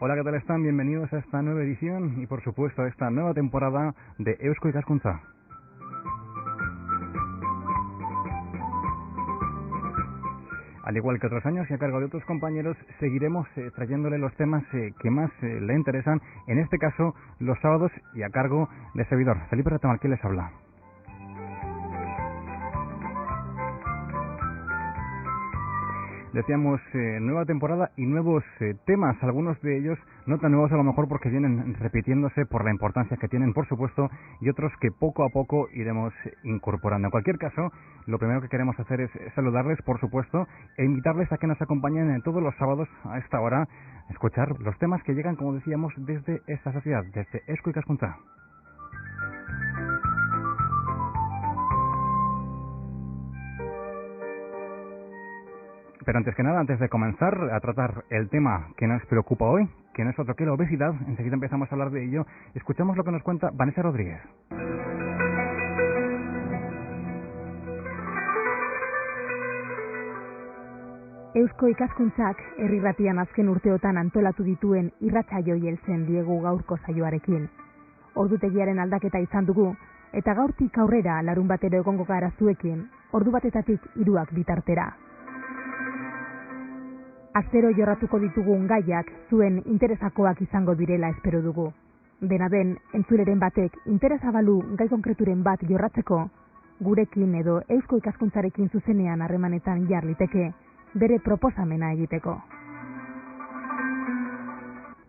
Hola, ¿qué tal están? Bienvenidos a esta nueva edición y por supuesto a esta nueva temporada de Eusko Ikaskuntza. Al igual que otros años y a cargo de otros compañeros, seguiremos trayéndole los temas que más le interesan, en este caso los sábados y a cargo de servidor. Felipe Retamal, ¿quién les habla? Decíamos nueva temporada y nuevos temas, algunos de ellos no tan nuevos a lo mejor porque vienen repitiéndose por la importancia que tienen, por supuesto, y otros que poco a poco iremos incorporando. En cualquier caso, lo primero que queremos hacer es saludarles, por supuesto, e invitarles a que nos acompañen todos los sábados a esta hora a escuchar los temas que llegan, como decíamos, desde esta sociedad, desde Eusko Ikaskuntza. Pero antes que nada, antes de comenzar a tratar el tema que nos preocupa hoy, que no es otro que la obesidad, enseguida empezamos a hablar de ello, escuchamos lo que nos cuenta Vanessa Rodríguez. Eusko Ikaskuntzak herri-irratian azken urteotan antolatu dituen irratsaioi heltzen diegu gaurko saioarekin. Ordutegiaren aldaketa izan dugu, eta gaurtik aurrera larunbatero egongo gara zuekin, ordu batetatik 3 bitartera. Astero jorratuko ditugun gaiak zuen interesakoak izango direla espero dugu. Dena den, entzuleren batek interesa balu gai konkreturen bat jorratzeko, gurekin edo Eusko Ikaskuntzarekin zuzenean harremanetan jar liteke, bere proposamena egiteko.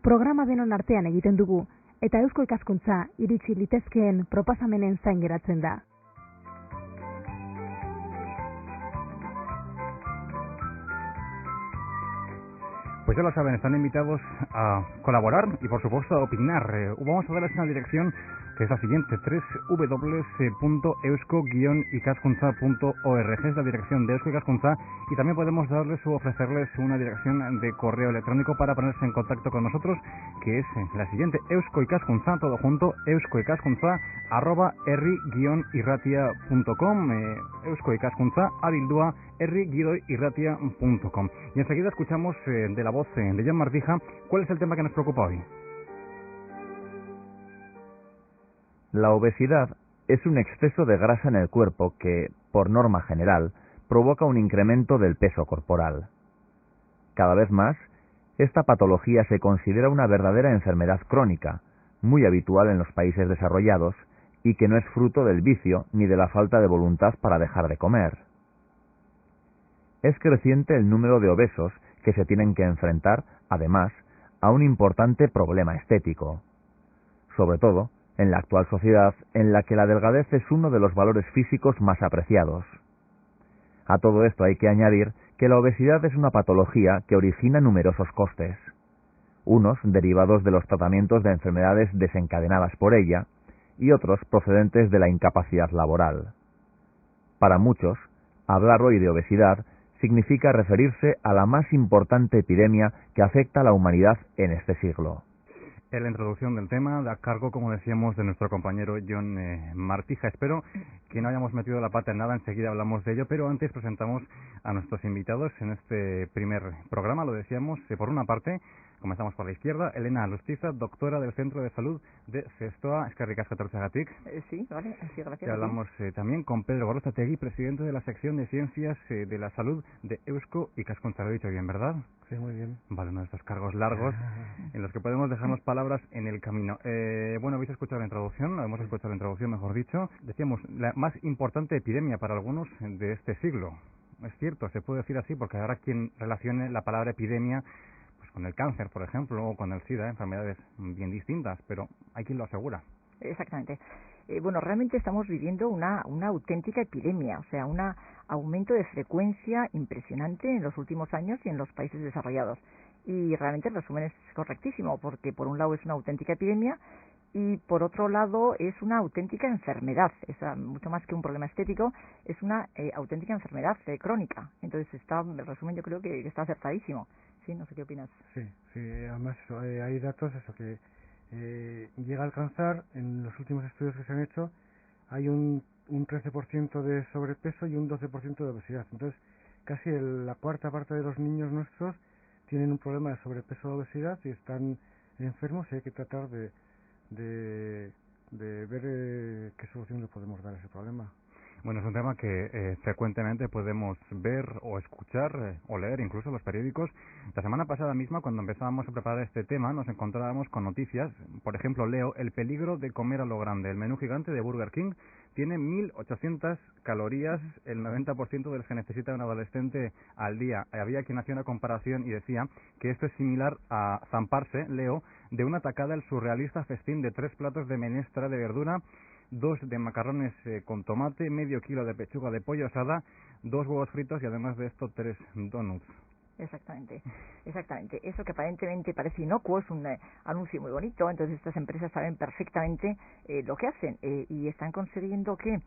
Programa denon artean egiten dugu, eta Eusko Ikaskuntza iritsi litezkeen proposamenen zain geratzen da. Pues ya lo saben, están invitados a colaborar y por supuesto a opinar. Vamos a darles una dirección que es la siguiente: www.eusko-ikaskuntza.org es la dirección de Eusko Ikaskuntza, y también podemos darles o ofrecerles una dirección de correo electrónico para ponerse en contacto con nosotros, que es la siguiente: euskoikaskuntza, todo junto, euskoikaskuntza@herri-irratia.com, euskoikaskuntza abildua herri-irratia.com. Y enseguida escuchamos de la voz de Jon Martija cuál es el tema que nos preocupa hoy. La obesidad es un exceso de grasa en el cuerpo que, por norma general, provoca un incremento del peso corporal. Cada vez más, esta patología se considera una verdadera enfermedad crónica, muy habitual en los países desarrollados, y que no es fruto del vicio ni de la falta de voluntad para dejar de comer. Es creciente el número de obesos que se tienen que enfrentar, además, a un importante problema estético. Sobre todo, en la actual sociedad en la que la delgadez es uno de los valores físicos más apreciados. A todo esto hay que añadir que la obesidad es una patología que origina numerosos costes, unos derivados de los tratamientos de enfermedades desencadenadas por ella y otros procedentes de la incapacidad laboral. Para muchos, hablar hoy de obesidad significa referirse a la más importante epidemia que afecta a la humanidad en este siglo. En la introducción del tema, a cargo, como decíamos, de nuestro compañero Jon Martija. Espero que no hayamos metido la pata en nada, enseguida hablamos de ello, pero antes presentamos a nuestros invitados en este primer programa. Lo decíamos, por una parte, comenzamos por la izquierda, Elena Alustiza, doctora del Centro de Salud de Zestoa. Eskerrik asko etortzeagatik. Sí, vale, sí, gracias. Y hablamos también con Pedro Gorrotxategi, presidente de la sección de Ciencias de la Salud de Eusko Ikaskuntza. Lo he dicho bien, ¿verdad? Sí, muy bien. Vale, uno de estos cargos largos en los que podemos dejarnos palabras en el camino. Bueno, habéis escuchado la introducción, hemos escuchado la introducción, mejor dicho. Decíamos, la más importante epidemia para algunos de este siglo. Es cierto, se puede decir así, porque habrá quien relacione la palabra epidemia pues con el cáncer, por ejemplo, o con el SIDA, enfermedades bien distintas, pero hay quien lo asegura. Exactamente. Bueno, realmente estamos viviendo una auténtica epidemia, o sea, un aumento de frecuencia impresionante en los últimos años y en los países desarrollados. Y realmente el resumen es correctísimo, porque por un lado es una auténtica epidemia y por otro lado es una auténtica enfermedad. Es mucho más que un problema estético, es una auténtica enfermedad crónica. Entonces el resumen yo creo que está acertadísimo. Sí, no sé qué opinas. Sí, además hay datos que llega a alcanzar, en los últimos estudios que se han hecho, hay un 13% de sobrepeso y un 12% de obesidad. Entonces, casi la cuarta parte de los niños nuestros tienen un problema de sobrepeso o obesidad y están enfermos, y hay que tratar de ver qué solución le podemos dar a ese problema. Bueno, es un tema que frecuentemente podemos ver o escuchar o leer incluso en los periódicos. La semana pasada misma, cuando empezábamos a preparar este tema, nos encontrábamos con noticias. Por ejemplo, leo: el peligro de comer a lo grande. El menú gigante de Burger King tiene 1.800 calorías, el 90% de las que necesita un adolescente al día. Había quien hacía una comparación y decía que esto es similar a zamparse, leo, de una tacada el surrealista festín de 3 platos de menestra de verdura, 2 de macarrones con tomate, medio kilo de pechuga de pollo asada, 2 huevos fritos y además de esto 3 donuts. Exactamente. Eso que aparentemente parece inocuo es un anuncio muy bonito. Entonces estas empresas saben perfectamente lo que hacen y están consiguiendo que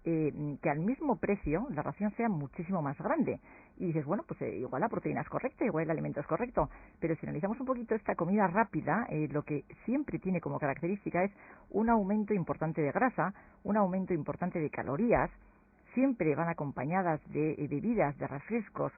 al mismo precio la ración sea muchísimo más grande. Y dices, bueno, pues igual la proteína es correcta, igual el alimento es correcto, pero si analizamos un poquito esta comida rápida, lo que siempre tiene como característica es un aumento importante de grasa, un aumento importante de calorías. Siempre van acompañadas de bebidas, de refrescos,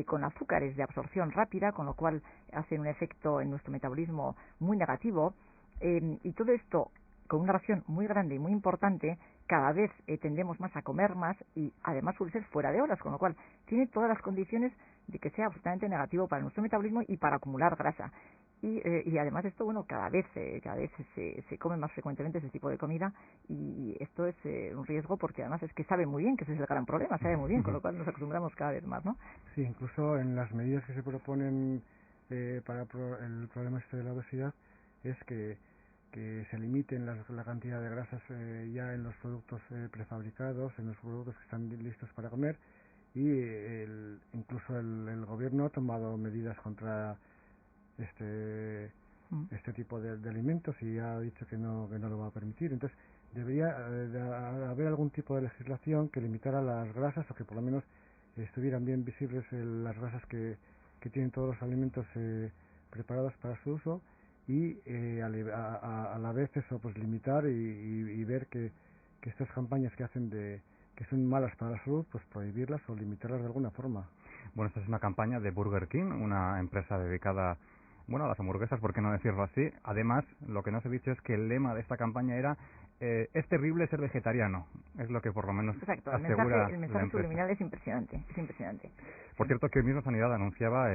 con azúcares de absorción rápida, con lo cual hacen un efecto en nuestro metabolismo muy negativo, y todo esto con una ración muy grande y muy importante. Cada vez tendemos más a comer más y además suele ser fuera de horas, con lo cual tiene todas las condiciones de que sea absolutamente negativo para nuestro metabolismo y para acumular grasa. Y además esto, bueno, cada vez se come más frecuentemente ese tipo de comida, y esto es un riesgo, porque además es que sabe muy bien, que ese es el gran problema, sabe muy bien, con lo cual nos acostumbramos cada vez más, ¿no? Sí, incluso en las medidas que se proponen para el problema este de la obesidad es que se limiten la cantidad de grasas ya en los productos prefabricados, en los productos que están listos para comer, y incluso el gobierno ha tomado medidas contra este tipo de alimentos y ha dicho que no lo va a permitir. Entonces debería haber algún tipo de legislación que limitara las grasas, o que por lo menos estuvieran bien visibles las grasas que tienen todos los alimentos preparados para su uso, y a la vez eso, pues limitar y ver que estas campañas que hacen que son malas para la salud, pues prohibirlas o limitarlas de alguna forma. Bueno, esta es una campaña de Burger King, una empresa dedicada, bueno, a las hamburguesas, ¿por qué no decirlo así? Además, lo que no se ha dicho es que el lema de esta campaña era es terrible ser vegetariano. Es lo que por lo menos Exacto, asegura el mensaje subliminal es impresionante, Por cierto, que el mismo Sanidad anunciaba,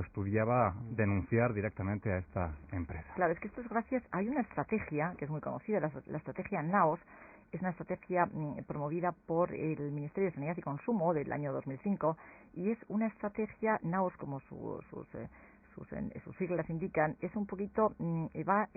estudiaba denunciar directamente a esta empresa. Claro, es que esto es gracias, hay una estrategia que es muy conocida, la estrategia NAOS. Es una estrategia promovida por el Ministerio de Sanidad y Consumo del año 2005, y es una estrategia NAOS, como sus siglas indican, es un poquito, va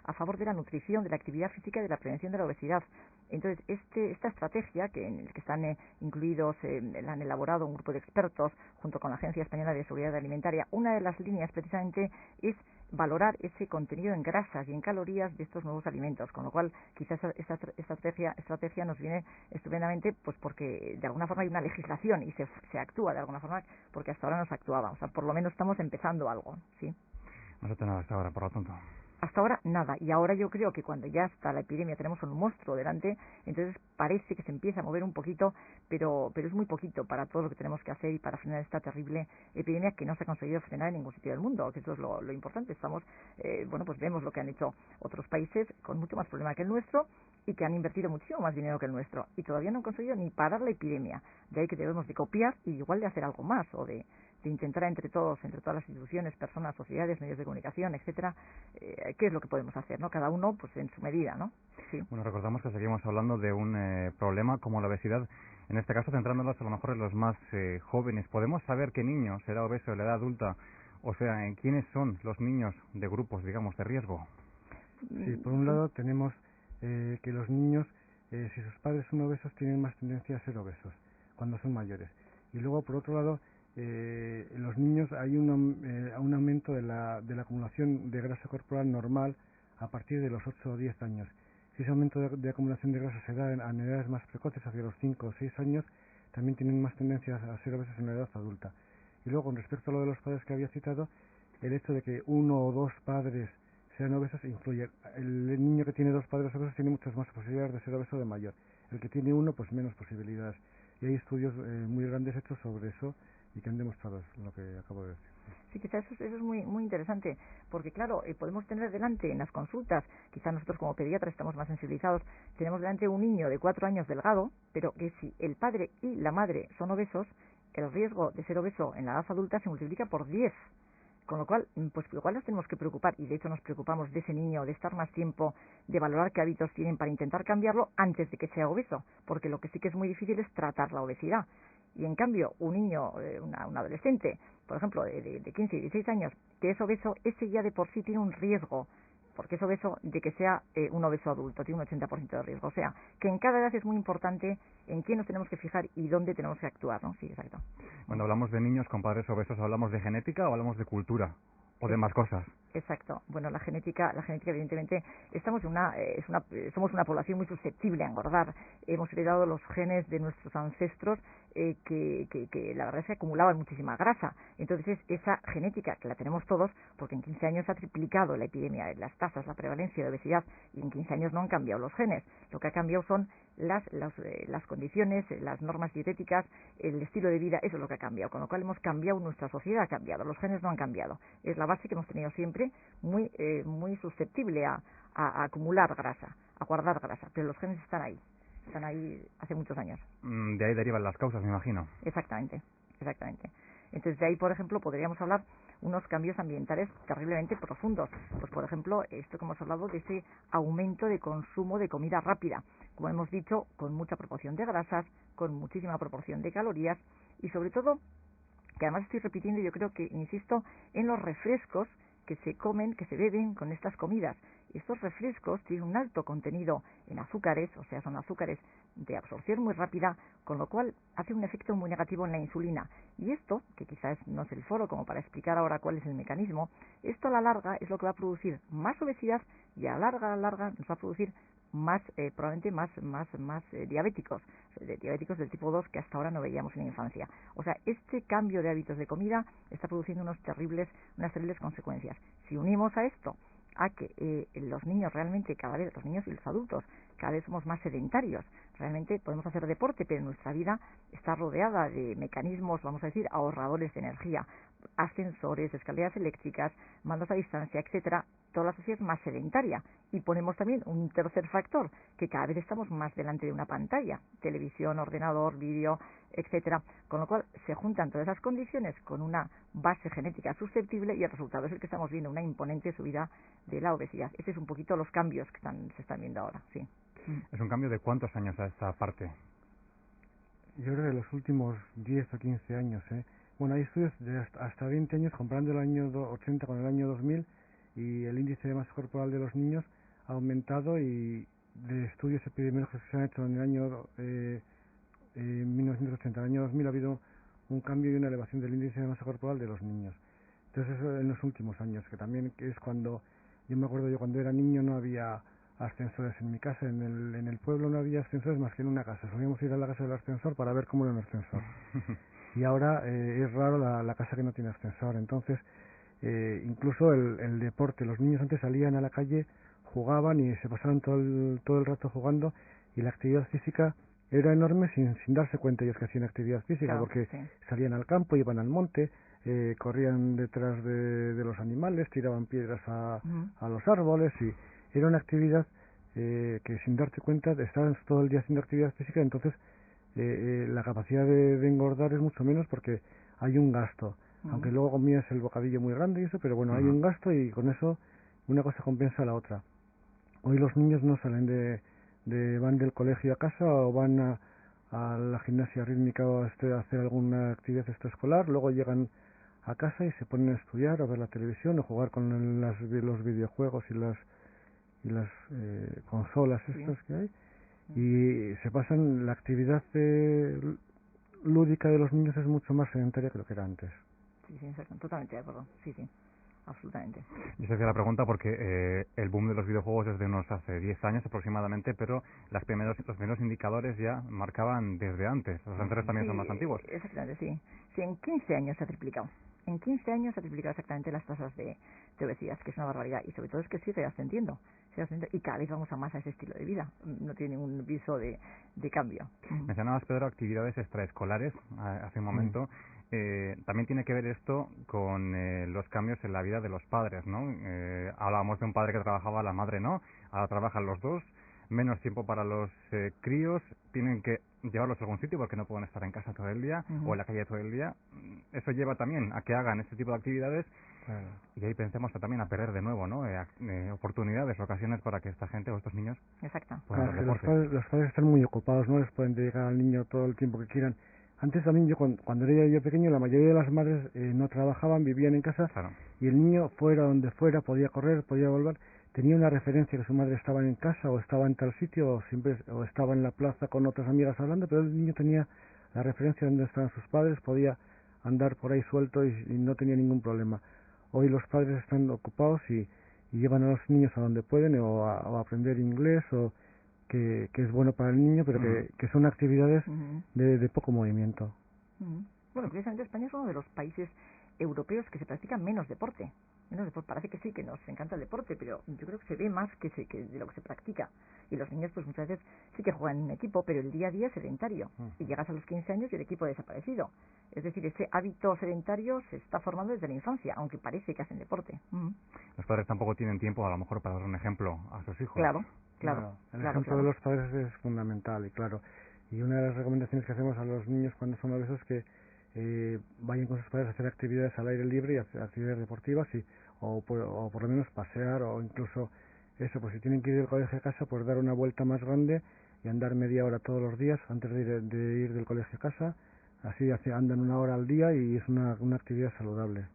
a favor de la nutrición, de la actividad física y de la prevención de la obesidad. Entonces, esta estrategia, en la que están incluidos, la han elaborado un grupo de expertos junto con la Agencia Española de Seguridad Alimentaria, una de las líneas precisamente es valorar ese contenido en grasas y en calorías de estos nuevos alimentos, con lo cual quizás esta estrategia nos viene estupendamente, pues porque de alguna forma hay una legislación y se actúa de alguna forma, porque hasta ahora no se actuaba, o sea, por lo menos estamos empezando algo, ¿sí? No se ha hecho nada hasta ahora, por lo tanto. Hasta ahora nada, y ahora yo creo que cuando ya está la epidemia, tenemos un monstruo delante, entonces parece que se empieza a mover un poquito, pero es muy poquito para todo lo que tenemos que hacer y para frenar esta terrible epidemia que no se ha conseguido frenar en ningún sitio del mundo, que eso es lo importante. Estamos, pues vemos lo que han hecho otros países con mucho más problema que el nuestro y que han invertido muchísimo más dinero que el nuestro, y todavía no han conseguido ni parar la epidemia. De ahí que debemos de copiar y igual de hacer algo más, o de intentar entre todas las instituciones, personas, sociedades, medios de comunicación, etcétera, qué es lo que podemos hacer, ¿no? Cada uno, pues en su medida, ¿no? Sí. Bueno, recordamos que seguimos hablando de un problema como la obesidad, en este caso centrándonos a lo mejor en los más jóvenes. ¿Podemos saber qué niño será obeso en la edad adulta? O sea, ¿en quiénes son los niños de grupos, digamos, de riesgo? Sí, por un lado tenemos que los niños, si sus padres son obesos, tienen más tendencia a ser obesos cuando son mayores. Y luego, por otro lado, en los niños hay un aumento de la acumulación de grasa corporal normal a partir de los 8 o 10 años. Si ese aumento de acumulación de grasa se da en edades más precoces, hacia los 5 o 6 años, también tienen más tendencia a ser obesos en la edad adulta. Y luego, con respecto a lo de los padres que había citado, el hecho de que uno o dos padres sean obesos influye. El niño que tiene dos padres obesos tiene muchas más posibilidades de ser obeso de mayor. El que tiene uno, pues menos posibilidades. Y hay estudios muy grandes hechos sobre eso y que han demostrado lo que acabo de decir. Sí, quizás eso es muy muy interesante, porque claro, podemos tener delante en las consultas, quizás nosotros como pediatras estamos más sensibilizados, tenemos delante un niño de 4 años delgado, pero que si el padre y la madre son obesos, el riesgo de ser obeso en la edad adulta se multiplica por 10. Con lo cual, pues igual nos tenemos que preocupar, y de hecho nos preocupamos de ese niño, de estar más tiempo, de valorar qué hábitos tienen para intentar cambiarlo antes de que sea obeso, porque lo que sí que es muy difícil es tratar la obesidad. Y en cambio, un niño, un adolescente, por ejemplo, de 15 y 16 años, que es obeso, ese ya de por sí tiene un riesgo, porque es obeso, de que sea un obeso adulto, tiene un 80% de riesgo. O sea, que en cada edad es muy importante en qué nos tenemos que fijar y dónde tenemos que actuar, ¿no? Sí, exacto. Cuando hablamos de niños con padres obesos, ¿hablamos de genética o hablamos de cultura? ¿O de más cosas? Exacto. Bueno, la genética evidentemente, estamos somos una población muy susceptible a engordar. Hemos heredado los genes de nuestros ancestros que la verdad es que acumulaban muchísima grasa. Entonces, esa genética, que la tenemos todos, porque en 15 años ha triplicado la epidemia, las tasas, la prevalencia de obesidad, y en 15 años no han cambiado los genes. Lo que ha cambiado son las condiciones, las normas dietéticas, el estilo de vida, eso es lo que ha cambiado. Con lo cual hemos cambiado, nuestra sociedad ha cambiado, los genes no han cambiado. Es la base que hemos tenido siempre, muy susceptible a acumular grasa, a guardar grasa, pero los genes están ahí hace muchos años. De ahí derivan las causas, me imagino. Exactamente. Entonces, de ahí, por ejemplo, podríamos hablar unos cambios ambientales terriblemente profundos. Pues, por ejemplo, esto que hemos hablado de ese aumento de consumo de comida rápida, como hemos dicho, con mucha proporción de grasas, con muchísima proporción de calorías, y sobre todo, que además estoy repitiendo, yo creo que, insisto, en los refrescos que se comen, que se beben con estas comidas. Estos refrescos tienen un alto contenido en azúcares, o sea, son azúcares de absorción muy rápida, con lo cual hace un efecto muy negativo en la insulina. Y esto, que quizás no es el foro como para explicar ahora cuál es el mecanismo, esto a la larga es lo que va a producir más obesidad, y a la larga nos va a producir probablemente más diabéticos del tipo 2 que hasta ahora no veíamos en la infancia. O sea, este cambio de hábitos de comida está produciendo unas terribles consecuencias. Si unimos a esto a que los niños realmente los niños y los adultos cada vez somos más sedentarios, realmente podemos hacer deporte, pero nuestra vida está rodeada de mecanismos, vamos a decir, ahorradores de energía, ascensores, escaleras eléctricas, mandos a distancia, etcétera. Toda la sociedad es más sedentaria, y ponemos también un tercer factor, que cada vez estamos más delante de una pantalla, televisión, ordenador, vídeo, etcétera, con lo cual se juntan todas esas condiciones con una base genética susceptible, y el resultado es el que estamos viendo, una imponente subida de la obesidad. Ese es un poquito los cambios que se están viendo ahora, sí. ¿Es un cambio de cuántos años a esta parte? Yo creo que de los últimos 10 o 15 años, Bueno, hay estudios de hasta 20 años comparando el año 80 con el año 2000, y el índice de masa corporal de los niños ha aumentado, y de estudios epidemiológicos que se han hecho en el año 1980 al año 2000 ha habido un cambio y una elevación del índice de masa corporal de los niños. Entonces, eso en los últimos años, que también es cuando, yo me acuerdo, yo cuando era niño no había ascensores en mi casa, en el pueblo no había ascensores más que en una casa. Solíamos ir a la casa del ascensor para ver cómo era un ascensor. Y ahora es raro la casa que no tiene ascensor. Entonces, incluso el deporte, los niños antes salían a la calle, jugaban y se pasaban todo el rato jugando, y la actividad física era enorme sin darse cuenta ellos que hacían actividad física, claro, porque sí, salían al campo, iban al monte, corrían detrás de los animales, tiraban piedras a los árboles, y era una actividad que sin darte cuenta estaban todo el día haciendo actividad física. Entonces la capacidad de engordar es mucho menos, porque hay un gasto, aunque luego comías el bocadillo muy grande y eso, pero bueno, hay un gasto, y con eso una cosa compensa a la otra. Hoy los niños no salen van del colegio a casa, o van a la gimnasia rítmica, o a hacer alguna actividad extraescolar, luego llegan a casa y se ponen a estudiar, a ver la televisión, o jugar con los videojuegos y las consolas estas que hay, y se pasan, la actividad lúdica de los niños es mucho más sedentaria que lo que era antes. Sí, totalmente de acuerdo, sí, absolutamente. Yo se hacía la pregunta porque el boom de los videojuegos es de unos hace 10 años aproximadamente, pero los primeros indicadores ya marcaban desde antes. Los anteriores también son más antiguos. Exactamente, sí. Sí, en 15 años se ha triplicado. En 15 años se ha triplicado exactamente las tasas de obesidad, que es una barbaridad. Y sobre todo es que sigue ascendiendo. Y cada vez vamos a más a ese estilo de vida. No tiene ningún viso de cambio. Mencionabas, Pedro, actividades extraescolares hace un momento. también tiene que ver esto con los cambios en la vida de los padres, ¿no? Hablábamos de un padre que trabajaba, la madre no, ahora trabajan los dos, menos tiempo para los críos, tienen que llevarlos a algún sitio porque no pueden estar en casa todo el día o en la calle todo el día. Eso lleva también a que hagan este tipo de actividades. Claro. Y ahí pensemos también a perder de nuevo, ¿no? Oportunidades, ocasiones para que esta gente o estos niños puedan hacer deporte. Los padres están muy ocupados, no les pueden dedicar al niño todo el tiempo que quieran. Antes también cuando era yo pequeño, la mayoría de las madres no trabajaban, vivían en casa, claro, y el niño fuera donde fuera podía correr, podía volver, tenía una referencia que su madre estaba en casa o estaba en tal sitio o estaba en la plaza con otras amigas hablando, pero el niño tenía la referencia de donde estaban sus padres, podía andar por ahí suelto y no tenía ningún problema. Hoy los padres están ocupados y llevan a los niños a donde pueden o a aprender inglés o que es bueno para el niño, pero que son actividades de poco movimiento. Bueno, precisamente España es uno de los países europeos que se practica menos deporte. Parece que sí, que nos encanta el deporte, pero yo creo que se ve más que de lo que se practica. Y los niños pues muchas veces sí que juegan en equipo, pero el día a día es sedentario. Y llegas a los 15 años y el equipo ha desaparecido. Es decir, ese hábito sedentario se está formando desde la infancia, aunque parece que hacen deporte. Los padres tampoco tienen tiempo, a lo mejor, para dar un ejemplo a sus hijos. Claro. El ejemplo de los padres es fundamental y claro. Y una de las recomendaciones que hacemos a los niños cuando son obesos es que vayan con sus padres a hacer actividades al aire libre y actividades deportivas o por lo menos pasear o incluso eso, pues si tienen que ir del colegio a casa, pues dar una vuelta más grande y andar media hora todos los días antes de ir del colegio a casa. Así andan una hora al día y es una actividad saludable.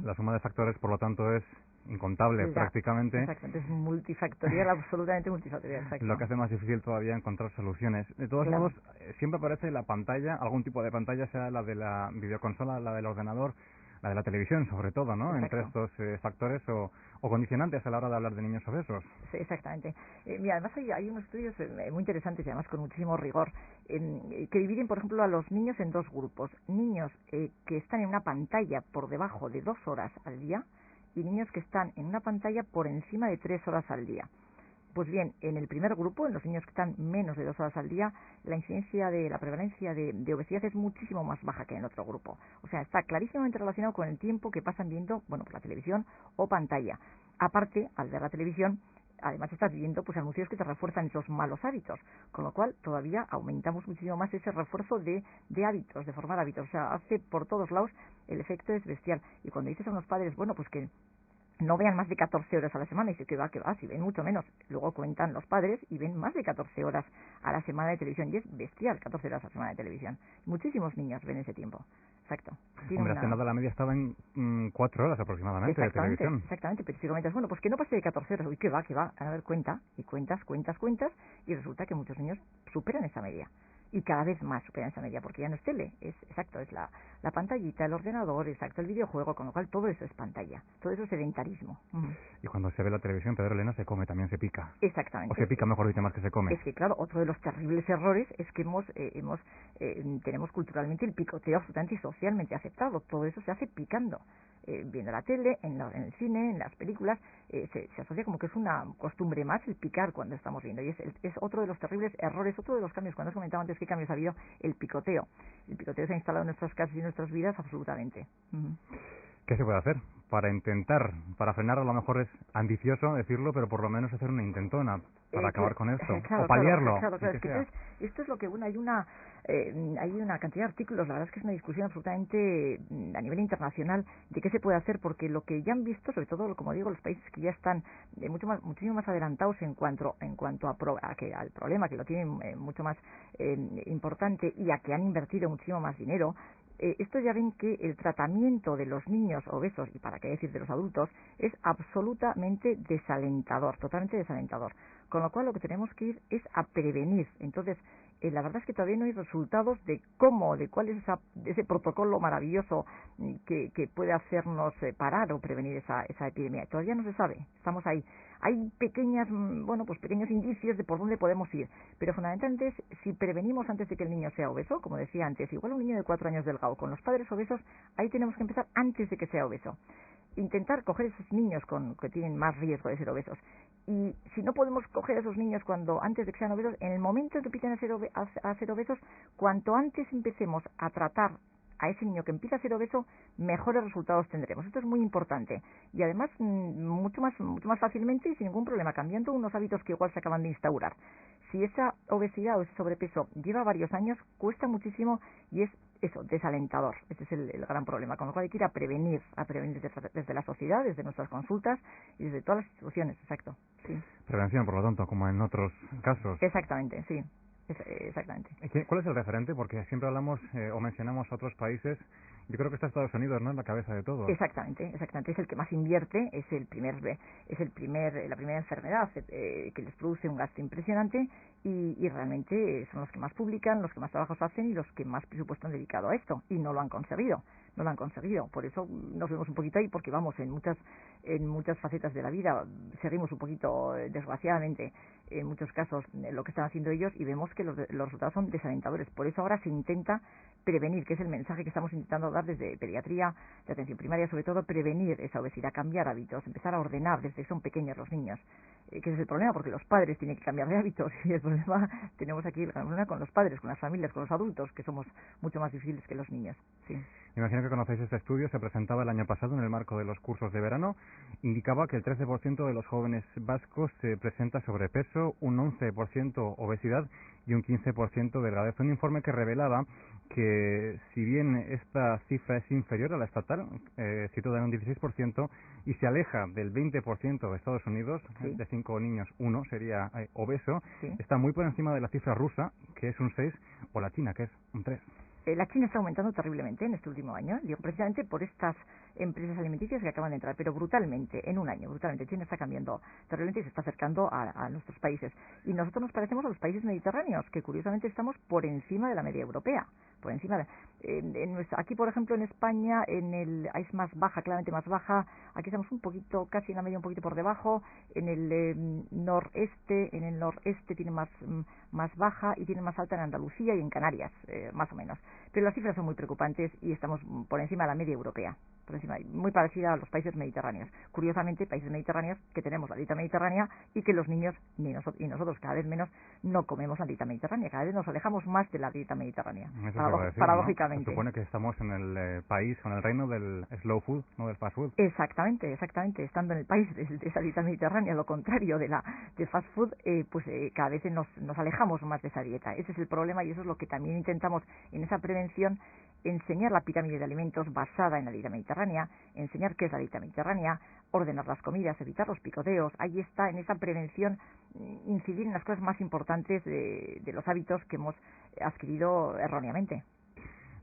La suma de factores, por lo tanto, es incontable prácticamente. Exactamente, es multifactorial, absolutamente multifactorial. Exacto. Lo que hace más difícil todavía encontrar soluciones. De todos modos, siempre aparece la pantalla, algún tipo de pantalla, sea la de la videoconsola, la del ordenador, la de la televisión, sobre todo, ¿no? Exacto. Entre estos factores o condicionantes a la hora de hablar de niños obesos. Sí, exactamente. Mira, además hay unos estudios muy interesantes y además con muchísimo rigor que dividen, por ejemplo, a los niños en dos grupos. Niños que están en una pantalla por debajo de 2 horas al día y niños que están en una pantalla por encima de 3 horas al día. Pues bien, en el primer grupo, en los niños que están menos de 2 horas al día, la incidencia de la prevalencia de obesidad es muchísimo más baja que en el otro grupo. O sea, está clarísimamente relacionado con el tiempo que pasan viendo, por la televisión o pantalla. Aparte, al ver la televisión, además estás viendo pues anuncios que te refuerzan esos malos hábitos, con lo cual todavía aumentamos muchísimo más ese refuerzo de hábitos, de formar hábitos. O sea, hace por todos lados, el efecto es bestial. Y cuando dices a unos padres, pues que no vean más de 14 horas a la semana, y dice que va, si ven mucho menos. Luego cuentan los padres y ven más de 14 horas a la semana de televisión, y es bestial, 14 horas a la semana de televisión. Muchísimos niños ven ese tiempo. Exacto. Hombre, hace nada la media estaba en 4 horas aproximadamente de televisión. Exactamente, pero si comentas, pues que no pase de 14 horas, uy, que va, a ver, cuentas, y resulta que muchos niños superan esa media. Y cada vez más superan esa media, porque ya no es tele, es la pantallita, el ordenador, el videojuego, con lo cual todo eso es pantalla, todo eso es sedentarismo. Y cuando se ve la televisión, Pedro Elena, se come, también se pica. Exactamente. O se pica, mejor dicho, más que se come. Es que, claro, otro de los terribles errores es que tenemos culturalmente el picoteo absolutamente y socialmente aceptado. Todo eso se hace picando. Viendo la tele, en el cine, en las películas, se asocia como que es una costumbre más el picar cuando estamos viendo. Y es otro de los terribles errores, otro de los cambios. Cuando has comentado antes qué cambios ha habido, el picoteo. El picoteo se ha instalado en nuestras casas y en nuestras vidas absolutamente. ¿Qué se puede hacer para frenar? A lo mejor es ambicioso decirlo, pero por lo menos hacer una intentona para acabar con esto, claro, o paliarlo. Claro, es que esto es lo que hay una cantidad de artículos, la verdad es que es una discusión absolutamente a nivel internacional de qué se puede hacer, porque lo que ya han visto, sobre todo, como digo, los países que ya están muchísimo más adelantados en cuanto al problema, que lo tienen mucho más importante y a que han invertido muchísimo más dinero. Estos ya ven que el tratamiento de los niños obesos, y para qué decir de los adultos, es absolutamente desalentador, totalmente desalentador. Con lo cual lo que tenemos que ir es a prevenir. Entonces, la verdad es que todavía no hay resultados de cuál es ese protocolo maravilloso que puede hacernos parar o prevenir esa epidemia. Todavía no se sabe, estamos ahí. Hay pequeños indicios de por dónde podemos ir, pero fundamentalmente es si prevenimos antes de que el niño sea obeso, como decía antes, igual un niño de 4 años delgado, con los padres obesos, ahí tenemos que empezar antes de que sea obeso. Intentar coger esos niños que tienen más riesgo de ser obesos. Y si no podemos coger a esos niños antes de que sean obesos, en el momento en que empiecen a ser obesos, cuanto antes empecemos a tratar a ese niño que empieza a ser obeso, mejores resultados tendremos. Esto es muy importante. Y además, mucho más fácilmente y sin ningún problema, cambiando unos hábitos que igual se acaban de instaurar. Si esa obesidad o ese sobrepeso lleva varios años, cuesta muchísimo y es eso, desalentador. Ese es el gran problema. Con lo cual hay que ir a prevenir desde la sociedad, desde nuestras consultas y desde todas las instituciones. Exacto. Sí. Prevención, por lo tanto, como en otros casos. Exactamente, sí. Exactamente. ¿Cuál es el referente? Porque siempre hablamos o mencionamos otros países. Yo creo que está Estados Unidos, ¿no?, en la cabeza de todo. Exactamente. Es el que más invierte, es la primera enfermedad que les produce un gasto impresionante y realmente son los que más publican, los que más trabajos hacen y los que más presupuesto han dedicado a esto y no lo han conseguido. Por eso nos vemos un poquito ahí, porque vamos, en muchas facetas de la vida seguimos un poquito, desgraciadamente, en muchos casos, lo que están haciendo ellos y vemos que los resultados son desalentadores. Por eso ahora se intenta prevenir, que es el mensaje que estamos intentando dar desde pediatría, de atención primaria, sobre todo prevenir esa obesidad, cambiar hábitos, empezar a ordenar desde que son pequeños los niños, que ese es el problema, porque los padres tienen que cambiar de hábitos y el problema tenemos aquí el problema con los padres, con las familias, con los adultos, que somos mucho más difíciles que los niños. Sí. Imagino que conocéis este estudio, se presentaba el año pasado en el marco de los cursos de verano. Indicaba que el 13% de los jóvenes vascos se presenta sobrepeso, un 11% obesidad y un 15% delgadez. Un informe que revelaba que, si bien esta cifra es inferior a la estatal, situada en un 16%, y se aleja del 20% de Estados Unidos, sí, de 5 niños, 1 sería obeso, sí, está muy por encima de la cifra rusa, que es un 6, o la china, que es un 3. La China está aumentando terriblemente en este último año, precisamente por estas empresas alimenticias que acaban de entrar, pero brutalmente, en un año, brutalmente. China está cambiando terriblemente y se está acercando a nuestros países. Y nosotros nos parecemos a los países mediterráneos, que curiosamente estamos por encima de la media europea. Por encima de, aquí, por ejemplo, en España, es más baja, claramente más baja. Aquí estamos un poquito, casi en la media, un poquito por debajo. En el noreste tiene más baja y tiene más alta en Andalucía y en Canarias, más o menos. Pero las cifras son muy preocupantes y estamos por encima de la media europea, por encima, muy parecida a los países mediterráneos. Curiosamente, países mediterráneos que tenemos la dieta mediterránea y que los niños y nosotros cada vez menos no comemos la dieta mediterránea, cada vez nos alejamos más de la dieta mediterránea. Paradójicamente. ¿No? Se supone que estamos en el país, en el reino del slow food, no del fast food. Exactamente, estando en el país de esa dieta mediterránea, lo contrario de fast food, cada vez nos alejamos más de esa dieta. Ese es el problema y eso es lo que también intentamos en esa prevención, enseñar la pirámide de alimentos basada en la dieta mediterránea, enseñar qué es la dieta mediterránea, ordenar las comidas, evitar los picoteos. Ahí está, en esa prevención, incidir en las cosas más importantes de los hábitos que hemos adquirido erróneamente.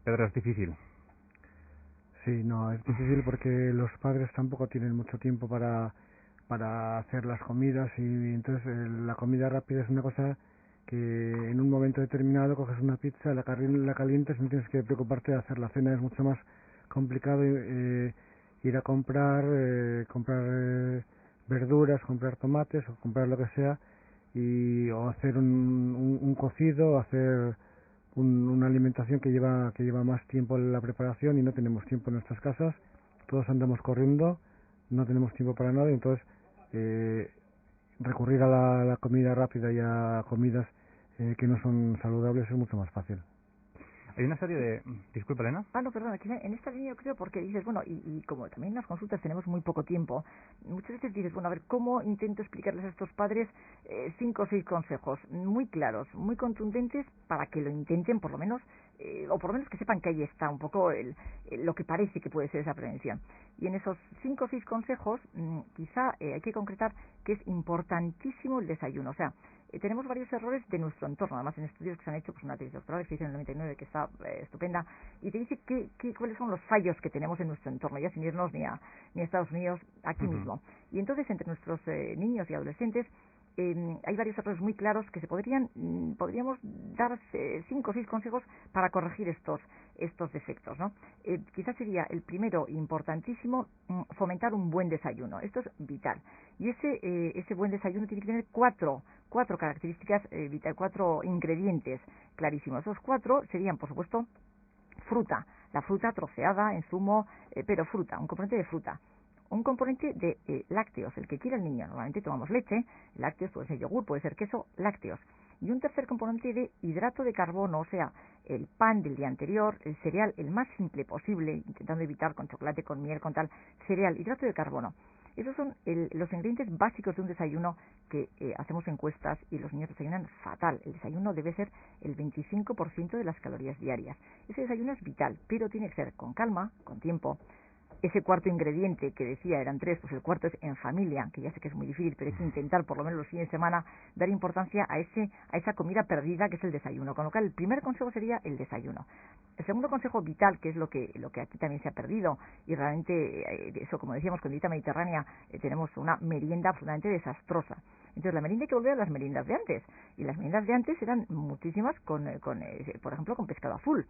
Pedro, es difícil. Sí, no, es difícil porque los padres tampoco tienen mucho tiempo para hacer las comidas y entonces la comida rápida es una cosa que en un momento determinado coges una pizza, la calientas y no tienes que preocuparte de hacer la cena. Es mucho más complicado ir a comprar verduras, comprar tomates o comprar lo que sea o hacer un cocido, o hacer una alimentación que lleva más tiempo en la preparación y no tenemos tiempo en nuestras casas. Todos andamos corriendo, no tenemos tiempo para nada y entonces recurrir a la comida rápida y a comidas que no son saludables es mucho más fácil. Hay una serie de... Disculpa, Elena. No, perdón, aquí en esta línea yo creo, porque dices, bueno, y como también en las consultas tenemos muy poco tiempo, muchas veces dices, bueno, a ver, ¿cómo intento explicarles a estos padres 5 o 6 consejos muy claros, muy contundentes, para que lo intenten por lo menos, o por lo menos que sepan que ahí está un poco lo que parece que puede ser esa prevención? Y en esos 5 o 6 consejos, quizá hay que concretar que es importantísimo el desayuno. O sea, tenemos varios errores de nuestro entorno, además en estudios que se han hecho, pues una tesis doctoral que se hizo en el 99 que está estupenda, y te dice cuáles son los fallos que tenemos en nuestro entorno, ya sin irnos ni a Estados Unidos, aquí mismo. Y entonces entre nuestros niños y adolescentes hay varios errores muy claros que podríamos dar 5 o 6 consejos para corregir estos defectos, ¿no? Quizás sería el primero, importantísimo, fomentar un buen desayuno. Esto es vital. Y ese buen desayuno tiene que tener cuatro características vitales, 4 ingredientes clarísimos. Esos 4 serían, por supuesto, fruta. La fruta troceada en zumo, pero fruta, un componente de fruta. Un componente de lácteos, el que quiera el niño. Normalmente tomamos leche, lácteos, puede ser yogur, puede ser queso, lácteos. Y un tercer componente de hidrato de carbono, o sea, el pan del día anterior, el cereal el más simple posible, intentando evitar con chocolate, con miel, con tal, cereal, hidrato de carbono. Esos son los ingredientes básicos de un desayuno que hacemos encuestas y los niños desayunan fatal. El desayuno debe ser el 25% de las calorías diarias. Ese desayuno es vital, pero tiene que ser con calma, con tiempo. Ese cuarto ingrediente que decía eran 3, pues el cuarto es en familia, que ya sé que es muy difícil, pero hay que intentar por lo menos los fines de semana dar importancia a esa comida perdida que es el desayuno. Con lo cual el primer consejo sería el desayuno. El segundo consejo vital, que es lo que aquí también se ha perdido, y realmente eso, como decíamos, con dieta mediterránea tenemos una merienda absolutamente desastrosa. Entonces la merienda hay que volver a las meriendas de antes, y las meriendas de antes eran muchísimas por ejemplo, con pescado azul.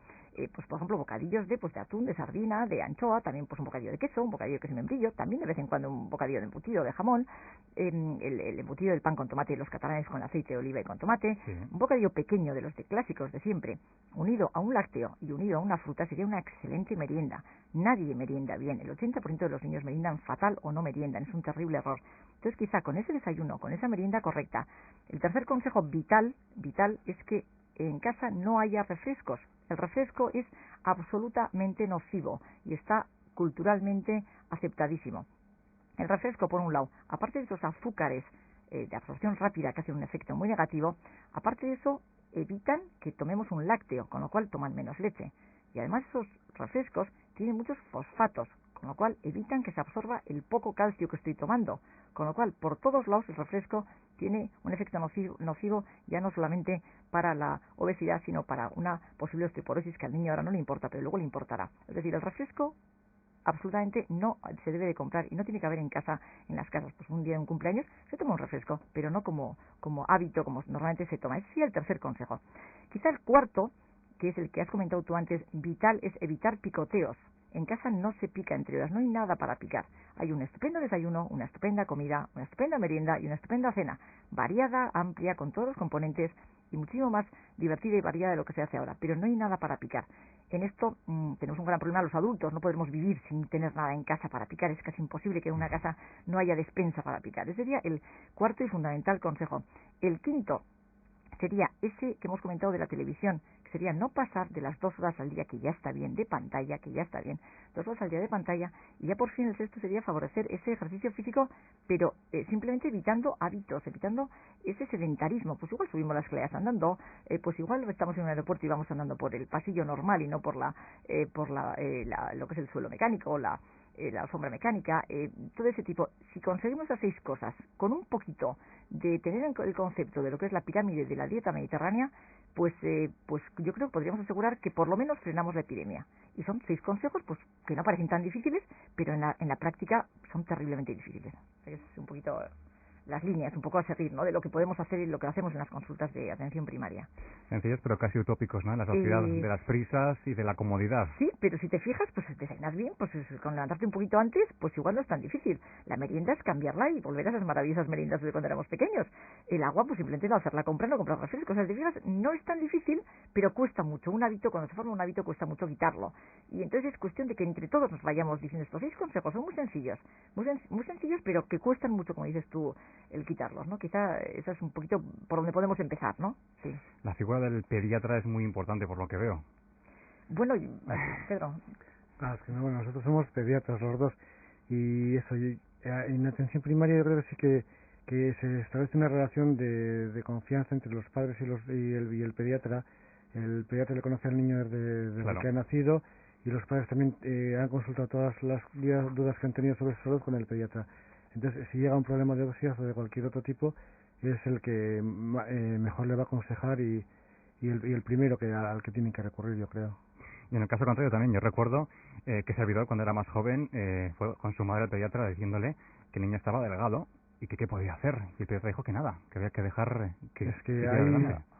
Pues por ejemplo, bocadillos de atún, de sardina, de anchoa, también pues un bocadillo de queso, un bocadillo de queso y membrillo, también de vez en cuando un bocadillo de embutido de jamón, el embutido del pan con tomate, los catalanes con aceite de oliva y con tomate, sí. Un bocadillo pequeño de los clásicos de siempre, unido a un lácteo y unido a una fruta, sería una excelente merienda. Nadie merienda bien, el 80% de los niños meriendan fatal o no meriendan, es un terrible error. Entonces quizá con ese desayuno, con esa merienda correcta. El tercer consejo vital es que en casa no haya refrescos. El refresco es absolutamente nocivo y está culturalmente aceptadísimo. El refresco, por un lado, aparte de esos azúcares de absorción rápida que hacen un efecto muy negativo, aparte de eso, evitan que tomemos un lácteo, con lo cual toman menos leche. Y además esos refrescos tienen muchos fosfatos, con lo cual evitan que se absorba el poco calcio que estoy tomando. Con lo cual, por todos lados, el refresco tiene un efecto nocivo ya no solamente para la obesidad, sino para una posible osteoporosis que al niño ahora no le importa, pero luego le importará. Es decir, el refresco absolutamente no se debe de comprar y no tiene que haber en casa, en las casas. Pues un día de un cumpleaños se toma un refresco, pero no como hábito, como normalmente se toma. Ese sería el tercer consejo. Quizá el cuarto, que es el que has comentado tú antes, vital, es evitar picoteos. En casa no se pica entre horas, no hay nada para picar. Hay un estupendo desayuno, una estupenda comida, una estupenda merienda y una estupenda cena, variada, amplia, con todos los componentes y muchísimo más divertida y variada de lo que se hace ahora, pero no hay nada para picar. En esto tenemos un gran problema los adultos, no podemos vivir sin tener nada en casa para picar, es casi imposible que en una casa no haya despensa para picar. Ese sería el cuarto y fundamental consejo. El quinto sería ese que hemos comentado de la televisión, que sería no pasar de las 2 horas al día, que ya está bien, de pantalla, que ya está bien, 2 horas al día de pantalla, y ya por fin el sexto sería favorecer ese ejercicio físico, pero simplemente evitando hábitos, evitando ese sedentarismo. Pues igual subimos las escaleras andando, pues igual estamos en un aeropuerto y vamos andando por el pasillo normal y no por lo que es el suelo mecánico o la alfombra mecánica, todo ese tipo. Si conseguimos esas 6 cosas con un poquito de tener el concepto de lo que es la pirámide de la dieta mediterránea, pues yo creo que podríamos asegurar que por lo menos frenamos la epidemia. Y son 6 consejos pues que no parecen tan difíciles, pero en la práctica son terriblemente difíciles. Es un poquito las líneas, un poco a seguir, ¿no?, de lo que podemos hacer y lo que hacemos en las consultas de atención primaria. Sencillos pero casi utópicos, ¿no?, en la sociedad de las prisas y de la comodidad. Sí, pero si te fijas, pues desayunas bien, pues con levantarte un poquito antes, pues igual no es tan difícil. La merienda es cambiarla y volver a esas maravillosas meriendas de cuando éramos pequeños. El agua, pues simplemente no hacerla comprando, comprar refrescos. O sea, si te fijas, no es tan difícil, pero cuesta mucho. Un hábito, cuando se forma un hábito, cuesta mucho quitarlo. Y entonces es cuestión de que entre todos nos vayamos diciendo estos 6 consejos. Son muy sencillos, muy sencillos, pero que cuestan mucho, como dices tú, el quitarlos, ¿no? Quizá eso es un poquito por donde podemos empezar, ¿no? Sí. La figura del pediatra es muy importante, por lo que veo. Bueno, Pedro. Es que no, bueno, nosotros somos pediatras los dos y eso, en atención primaria yo creo que sí que se establece una relación de confianza entre los padres y el pediatra. El pediatra le conoce al niño desde claro, que ha nacido y los padres también han consultado todas las dudas que han tenido sobre su salud con el pediatra. Entonces, si llega un problema de obesidad o de cualquier otro tipo, es el que mejor le va a aconsejar y el primero al que tienen que recurrir, yo creo. Y en el caso contrario también, yo recuerdo que servidor cuando era más joven fue con su madre al pediatra diciéndole que el niño estaba delgado y que qué podía hacer. Y el pediatra dijo que nada, que había que dejar que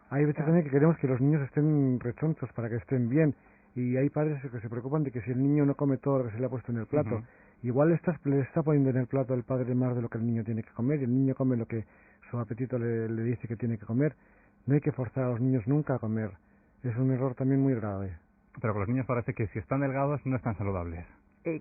hay veces también que queremos que los niños estén rechonchos para que estén bien. Y hay padres que se preocupan de que si el niño no come todo lo que se le ha puesto en el plato, igual le está poniendo en el plato al padre más de lo que el niño tiene que comer, y el niño come lo que su apetito le dice que tiene que comer. No hay que forzar a los niños nunca a comer. Es un error también muy grave. Pero con los niños parece que si están delgados no están saludables.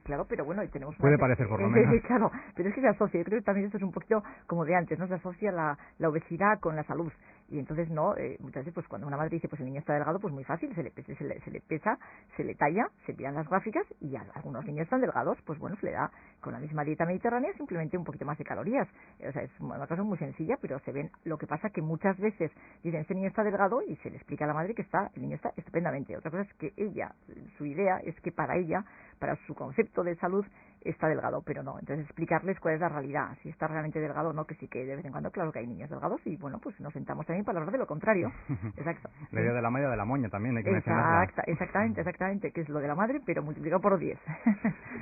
Claro, pero bueno, tenemos... Puede parecer, por lo menos. Claro, pero es que se asocia, yo creo que también esto es un poquito como de antes, ¿no? Se asocia la obesidad con la salud. Y entonces muchas veces pues cuando una madre dice pues el niño está delgado, pues muy fácil, se le pesa, se le talla, se miran las gráficas y ya algunos niños están delgados, pues bueno, se le da con la misma dieta mediterránea simplemente un poquito más de calorías. O sea, es una cosa muy sencilla, pero se ven. Lo que pasa que muchas veces dicen este niño está delgado y se le explica a la madre que el niño está estupendamente. Otra cosa es que ella, su idea es que para ella, para su concepto de salud, está delgado, pero no. Entonces explicarles cuál es la realidad, si está realmente delgado o no, que sí que de vez en cuando, claro que hay niños delgados y bueno, pues nos sentamos también para hablar de lo contrario. Exacto. La idea de la malla de la moña también hay que mencionarla. Exactamente, que es lo de la madre, pero multiplicado por 10.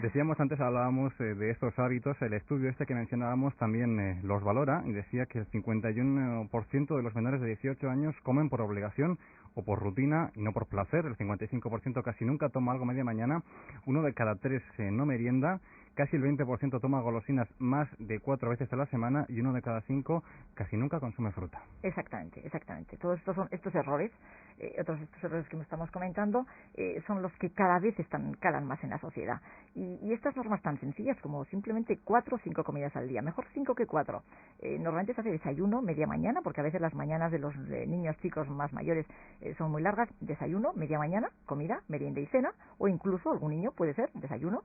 Decíamos antes, hablábamos de estos hábitos, el estudio que mencionábamos también los valora y decía que el 51% de los menores de 18 años comen por obligación o por rutina y no por placer, el 55% casi nunca toma algo media mañana, 1 de cada 3 no merienda, casi el 20% toma golosinas más de 4 veces a la semana y 1 de cada 5 casi nunca consume fruta. Exactamente. Todos estos errores, estos errores que estamos comentando, son los que cada vez calan más en la sociedad. Y estas normas tan sencillas como simplemente 4 o 5 comidas al día, mejor 5 que 4. Normalmente se hace desayuno, media mañana, porque a veces las mañanas de los niños chicos más mayores son muy largas, desayuno, media mañana, comida, merienda y cena, o incluso algún niño puede ser desayuno,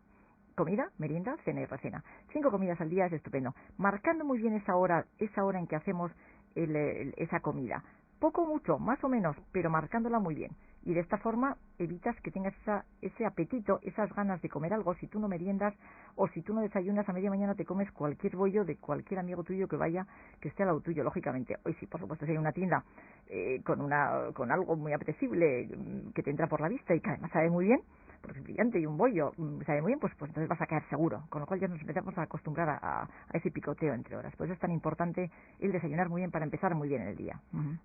comida, merienda, cena y recena. 5 comidas al día es estupendo. Marcando muy bien esa hora en que hacemos esa comida. Poco o mucho, más o menos, pero marcándola muy bien. Y de esta forma evitas que tengas ese apetito, esas ganas de comer algo. Si tú no meriendas o si tú no desayunas, a media mañana te comes cualquier bollo de cualquier amigo tuyo que esté al lado tuyo, lógicamente. Hoy sí, por supuesto, si hay una tienda con algo muy apetecible que te entra por la vista y que además sabe muy bien, porque es brillante y un bollo sabe muy bien, pues entonces vas a caer seguro. Con lo cual ya nos empezamos a acostumbrar a ese picoteo entre horas. Por eso es tan importante el desayunar muy bien para empezar muy bien el día.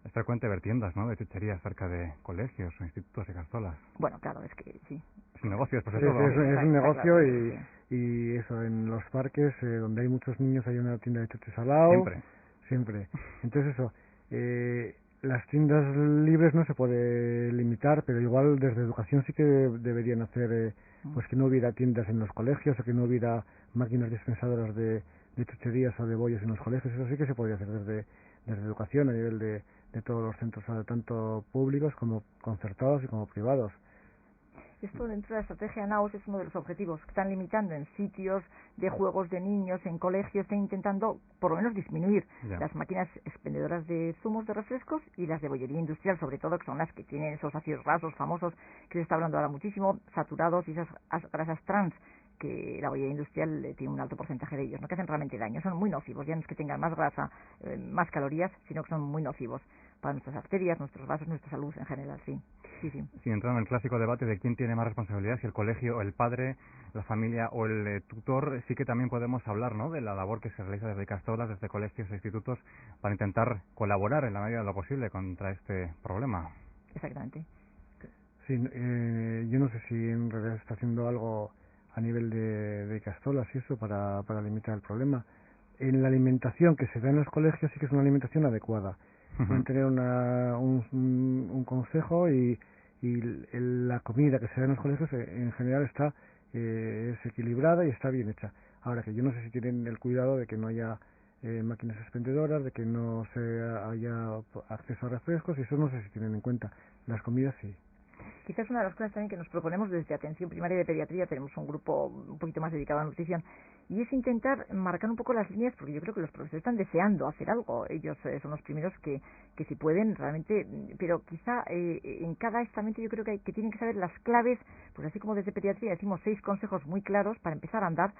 Es frecuente ver tiendas, ¿no?, de chucherías cerca de colegios o institutos y castolas. Bueno, claro, es que sí. Es un negocio, es un negocio y eso, en los parques donde hay muchos niños hay una tienda de chuches al lado. Siempre. Entonces eso, las tiendas libres no se puede limitar, pero igual desde educación sí que deberían hacer pues que no hubiera tiendas en los colegios o que no hubiera máquinas dispensadoras de chucherías o de bollos en los colegios. Eso sí que se podría hacer desde educación a nivel de todos los centros, tanto públicos como concertados y como privados. Esto dentro de la estrategia NAOS es uno de los objetivos que están limitando en sitios de juegos de niños, en colegios, están intentando por lo menos disminuir las máquinas expendedoras de zumos de refrescos y las de bollería industrial, sobre todo, que son las que tienen esos ácidos grasos famosos que se está hablando ahora muchísimo, saturados, y esas grasas trans, que la bollería industrial tiene un alto porcentaje de ellos, ¿no?, que hacen realmente daño, son muy nocivos, ya no es que tengan más grasa, más calorías, sino que son muy nocivos para nuestras arterias, nuestros vasos, nuestra salud en general, sí. Sin entrar en el clásico debate de quién tiene más responsabilidad, si el colegio o el padre, la familia o el tutor, sí que también podemos hablar, ¿no?, de la labor que se realiza desde castolas, desde colegios e institutos para intentar colaborar en la medida de lo posible contra este problema. Exactamente. Sí, yo no sé si en realidad se está haciendo algo a nivel de castolas y eso para limitar el problema. En la alimentación que se da en los colegios sí que es una alimentación adecuada. Pueden tener un consejo y la comida que se da en los colegios en general está es equilibrada y está bien hecha. Ahora que yo no sé si tienen el cuidado de que no haya máquinas expendedoras, de que no haya acceso a refrescos, y eso no sé si tienen en cuenta. Las comidas sí. Quizás una de las cosas también que nos proponemos desde Atención Primaria de Pediatría, tenemos un grupo un poquito más dedicado a la nutrición, y es intentar marcar un poco las líneas, porque yo creo que los profesores están deseando hacer algo. Ellos son los primeros que si pueden realmente, pero quizá en cada estamento yo creo que tienen que saber las claves, pues así como desde Pediatría decimos 6 consejos muy claros para empezar a andar.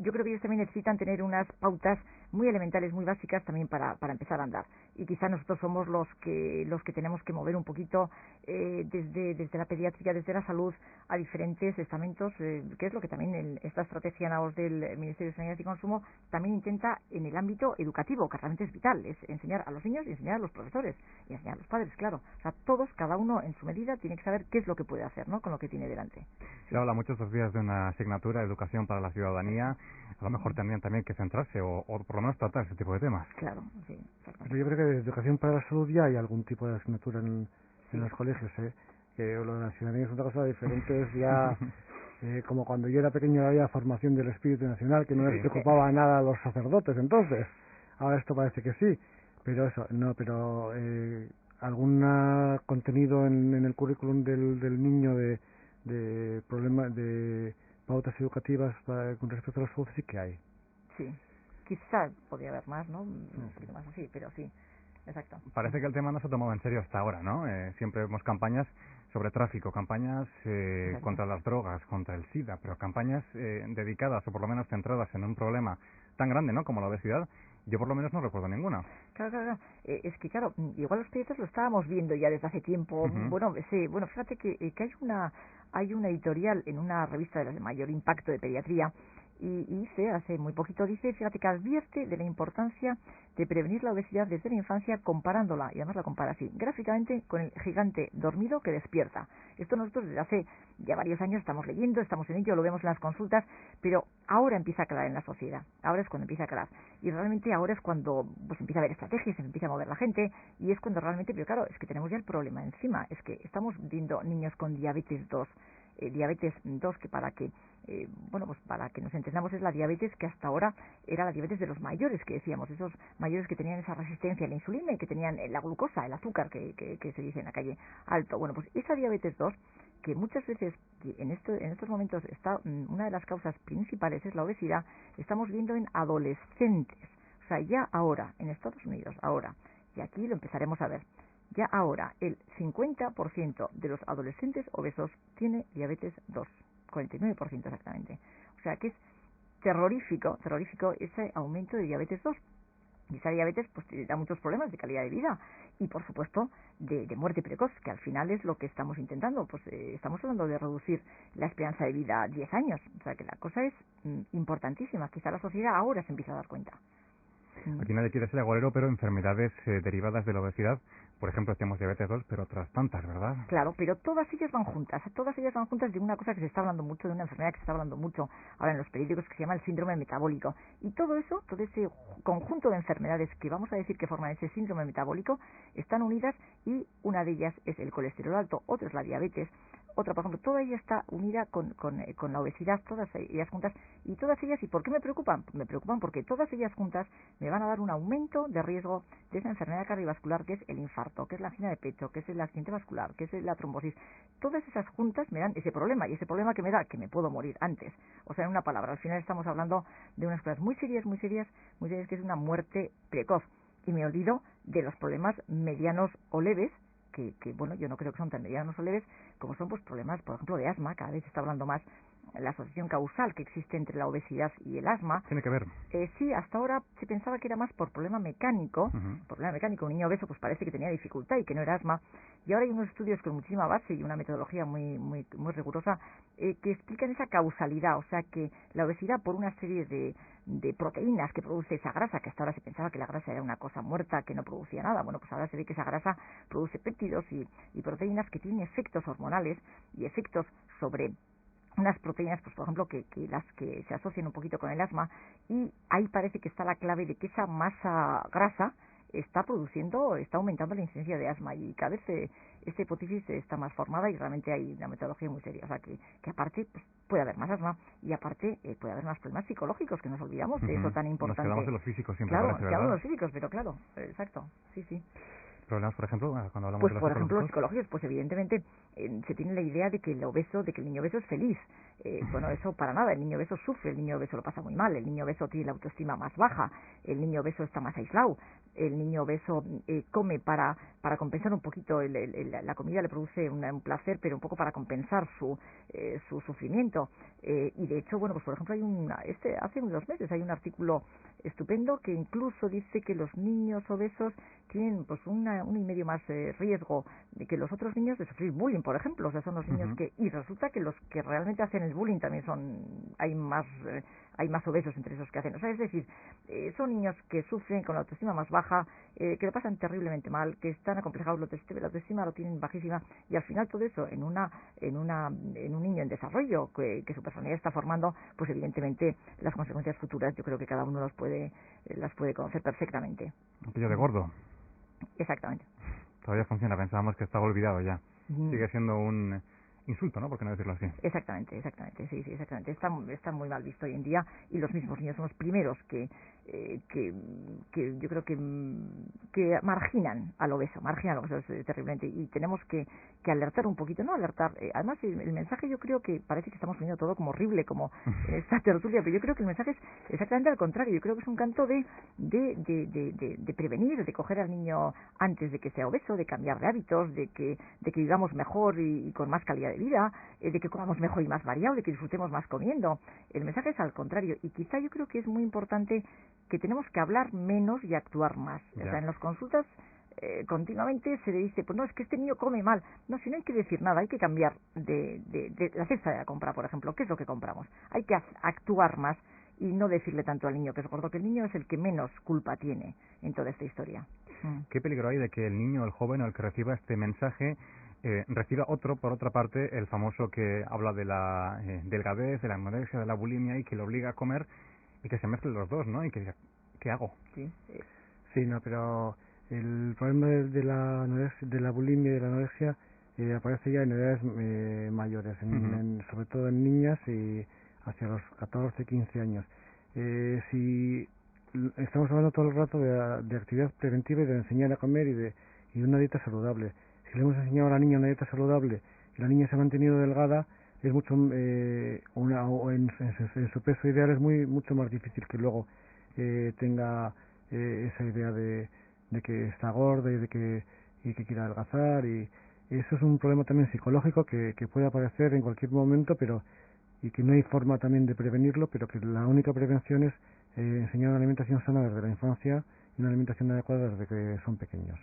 Yo creo que ellos también necesitan tener unas pautas muy elementales, muy básicas también para empezar a andar. Y quizá nosotros somos los que tenemos que mover un poquito desde la pediatría, desde la salud, a diferentes estamentos, que es lo que también esta estrategia NAOS del Ministerio de Sanidad y Consumo también intenta en el ámbito educativo, que realmente es vital, es enseñar a los niños y enseñar a los profesores y enseñar a los padres, claro. O sea, todos, cada uno en su medida, tiene que saber qué es lo que puede hacer, ¿no?, con lo que tiene delante. Se habla muchos estos días de una asignatura de educación para la ciudadanía, a lo mejor también que centrarse o por lo menos tratar ese tipo de temas. Claro, sí. Pero yo creo que de educación para la salud ya hay algún tipo de asignatura en los colegios, que lo de la ciudadanía es otra cosa diferente, es ya como cuando yo era pequeño había formación del espíritu nacional, que no les preocupaba nada a los sacerdotes entonces. Ahora esto parece que sí, Pero eso, no, pero algún contenido en el currículum del niño de problemas, de pautas educativas con respecto a la salud sí que hay. Sí, quizás podría haber más, ¿no? Un poquito más así, pero sí, exacto. Parece que el tema no se ha tomado en serio hasta ahora, ¿no? Siempre vemos campañas sobre tráfico, campañas contra las drogas, contra el SIDA, pero campañas dedicadas o por lo menos centradas en un problema tan grande, ¿no?, como la obesidad. Yo por lo menos no recuerdo ninguna. Claro. Es que claro, igual los proyectos lo estábamos viendo ya desde hace tiempo. Bueno, sí, bueno, fíjate que hay una editorial en una revista de las de mayor impacto de pediatría y dice, hace muy poquito dice, fíjate que advierte de la importancia de prevenir la obesidad desde la infancia comparándola, y además la compara así, gráficamente con el gigante dormido que despierta. Esto nosotros desde hace ya varios años estamos leyendo, estamos en ello, lo vemos en las consultas, pero ahora empieza a calar en la sociedad, ahora es cuando empieza a calar, y realmente ahora es cuando pues empieza a haber estrategias, se empieza a mover la gente, y es cuando realmente, pero claro, es que tenemos ya el problema encima, es que estamos viendo niños con diabetes 2, diabetes 2 que para que bueno, pues para que nos entendamos es la diabetes que hasta ahora era la diabetes de los mayores, que decíamos, esos mayores que tenían esa resistencia a la insulina y que tenían la glucosa, el azúcar que se dice en la calle alto. Bueno, pues esa diabetes 2 que muchas veces en estos momentos está una de las causas principales es la obesidad, estamos viendo en adolescentes, o sea, ya ahora en Estados Unidos, ahora, y aquí lo empezaremos a ver. Ya ahora, el 50% de los adolescentes obesos tiene diabetes 2, 49% exactamente. O sea que es terrorífico ese aumento de diabetes 2. Y esa diabetes pues da muchos problemas de calidad de vida y por supuesto de muerte precoz, que al final es lo que estamos intentando. Pues estamos hablando de reducir la esperanza de vida a 10 años. O sea que la cosa es importantísima. Quizá la sociedad ahora se empieza a dar cuenta. Aquí nadie quiere ser agorero, pero enfermedades derivadas de la obesidad, por ejemplo, tenemos diabetes 2, pero otras tantas, ¿verdad? Claro, pero todas ellas van juntas de una cosa que se está hablando mucho, de una enfermedad que se está hablando mucho ahora en los periódicos, que se llama el síndrome metabólico. Y todo eso, todo ese conjunto de enfermedades que vamos a decir que forman ese síndrome metabólico, están unidas y una de ellas es el colesterol alto, otra es la diabetes, otra, por ejemplo, toda ella está unida con la obesidad, todas ellas juntas, y todas ellas, ¿y por qué me preocupan? Me preocupan porque todas ellas juntas me van a dar un aumento de riesgo de esa enfermedad cardiovascular que es el infarto, que es la angina de pecho, que es el accidente vascular, que es la trombosis. Todas esas juntas me dan ese problema, y ese problema que me da, que me puedo morir antes. O sea, en una palabra, al final estamos hablando de unas cosas muy serias, que es una muerte precoz. Y me olvido de los problemas medianos o leves, que bueno, yo no creo que son tan medianos o leves, como son pues problemas, por ejemplo, de asma. Cada vez se está hablando más la asociación causal que existe entre la obesidad y el asma. Tiene que ver. Sí, hasta ahora se pensaba que era más por problema mecánico. Un niño obeso pues parece que tenía dificultad y que no era asma. Y ahora hay unos estudios con muchísima base y una metodología muy rigurosa que explican esa causalidad, o sea que la obesidad por una serie de proteínas que produce esa grasa, que hasta ahora se pensaba que la grasa era una cosa muerta que no producía nada. Bueno, pues ahora se ve que esa grasa produce péptidos y proteínas que tienen efectos hormonales y efectos sobre unas proteínas, pues por ejemplo, que las que se asocian un poquito con el asma, y ahí parece que está la clave de que esa masa grasa está aumentando la incidencia de asma, y cada vez esta hipótesis está más formada y realmente hay una metodología muy seria. O sea que aparte pues, puede haber más asma y aparte puede haber más problemas psicológicos, que nos olvidamos de eso tan importante. Nos quedamos en los físicos siempre, claro, parece, nos ¿verdad? quedamos en los físicos, pero claro, exacto, sí. Problemas, por ejemplo, cuando hablamos pues de los por ejemplo psicológicos. psicológicos, pues evidentemente se tiene la idea de que el niño obeso es feliz. Bueno, eso para nada. El niño obeso sufre, el niño obeso lo pasa muy mal, el niño obeso tiene la autoestima más baja, el niño obeso está más aislado, el niño obeso come para compensar un poquito, la comida le produce un placer, pero un poco para compensar su sufrimiento. Y de hecho, bueno, pues por ejemplo hace unos meses hay un artículo estupendo que incluso dice que los niños obesos tienen pues un y medio más riesgo de que los otros niños de sufrir bullying, por ejemplo. O sea, son los niños y resulta que los que realmente hacen el bullying también hay más obesos entre esos que hacen. O sea, es decir, son niños que sufren con la autoestima más baja, que lo pasan terriblemente mal, que están acomplejados, la autoestima lo tienen bajísima, y al final todo eso en un niño en desarrollo que su personalidad está formando, pues evidentemente las consecuencias futuras yo creo que cada uno las puede conocer perfectamente. Aquello de gordo. Exactamente. Todavía funciona, pensábamos que estaba olvidado ya. Sigue siendo un insulto, ¿no? ¿Por qué no decirlo así? Exactamente, sí, exactamente. Está muy mal visto hoy en día y los mismos niños son los primeros que yo creo que marginan al obeso, terriblemente, y tenemos que alertar un poquito, no alertar. Además, el mensaje, yo creo que parece que estamos viendo todo como horrible, como esta tertulia, pero yo creo que el mensaje es exactamente al contrario. Yo creo que es un canto de prevenir, de coger al niño antes de que sea obeso, de cambiar de hábitos, de que vivamos mejor y con más calidad de vida, de que comamos mejor y más variado, de que disfrutemos más comiendo. El mensaje es al contrario, y quizá yo creo que es muy importante que tenemos que hablar menos y actuar más. O sea, en las consultas continuamente se le dice, pues no, es que este niño come mal. No, si no hay que decir nada, hay que cambiar de la cesta de la compra, por ejemplo. ¿Qué es lo que compramos? Hay que actuar más y no decirle tanto al niño que es gordo, que el niño es el que menos culpa tiene en toda esta historia. ¿Qué peligro hay de que el niño, el joven o el que reciba este mensaje reciba otro, por otra parte, el famoso que habla de la delgadez, de la anorexia, de la bulimia y que le obliga a comer y que se mezclen los dos, ¿no? Y que diga, ¿qué hago? Sí, no, pero el problema de la bulimia y de la anorexia aparece ya en edades mayores, sobre todo en niñas y hacia los 14, 15 años. Si estamos hablando todo el rato de actividad preventiva y de enseñar a comer y de una dieta saludable. Si le hemos enseñado a la niña una dieta saludable y la niña se ha mantenido delgada, es mucho en su peso ideal es mucho más difícil que luego tenga esa idea de que está gorda y que quiere adelgazar, y eso es un problema también psicológico que puede aparecer en cualquier momento, pero y que no hay forma también de prevenirlo, pero que la única prevención es enseñar una alimentación sana desde la infancia y una alimentación adecuada desde que son pequeños.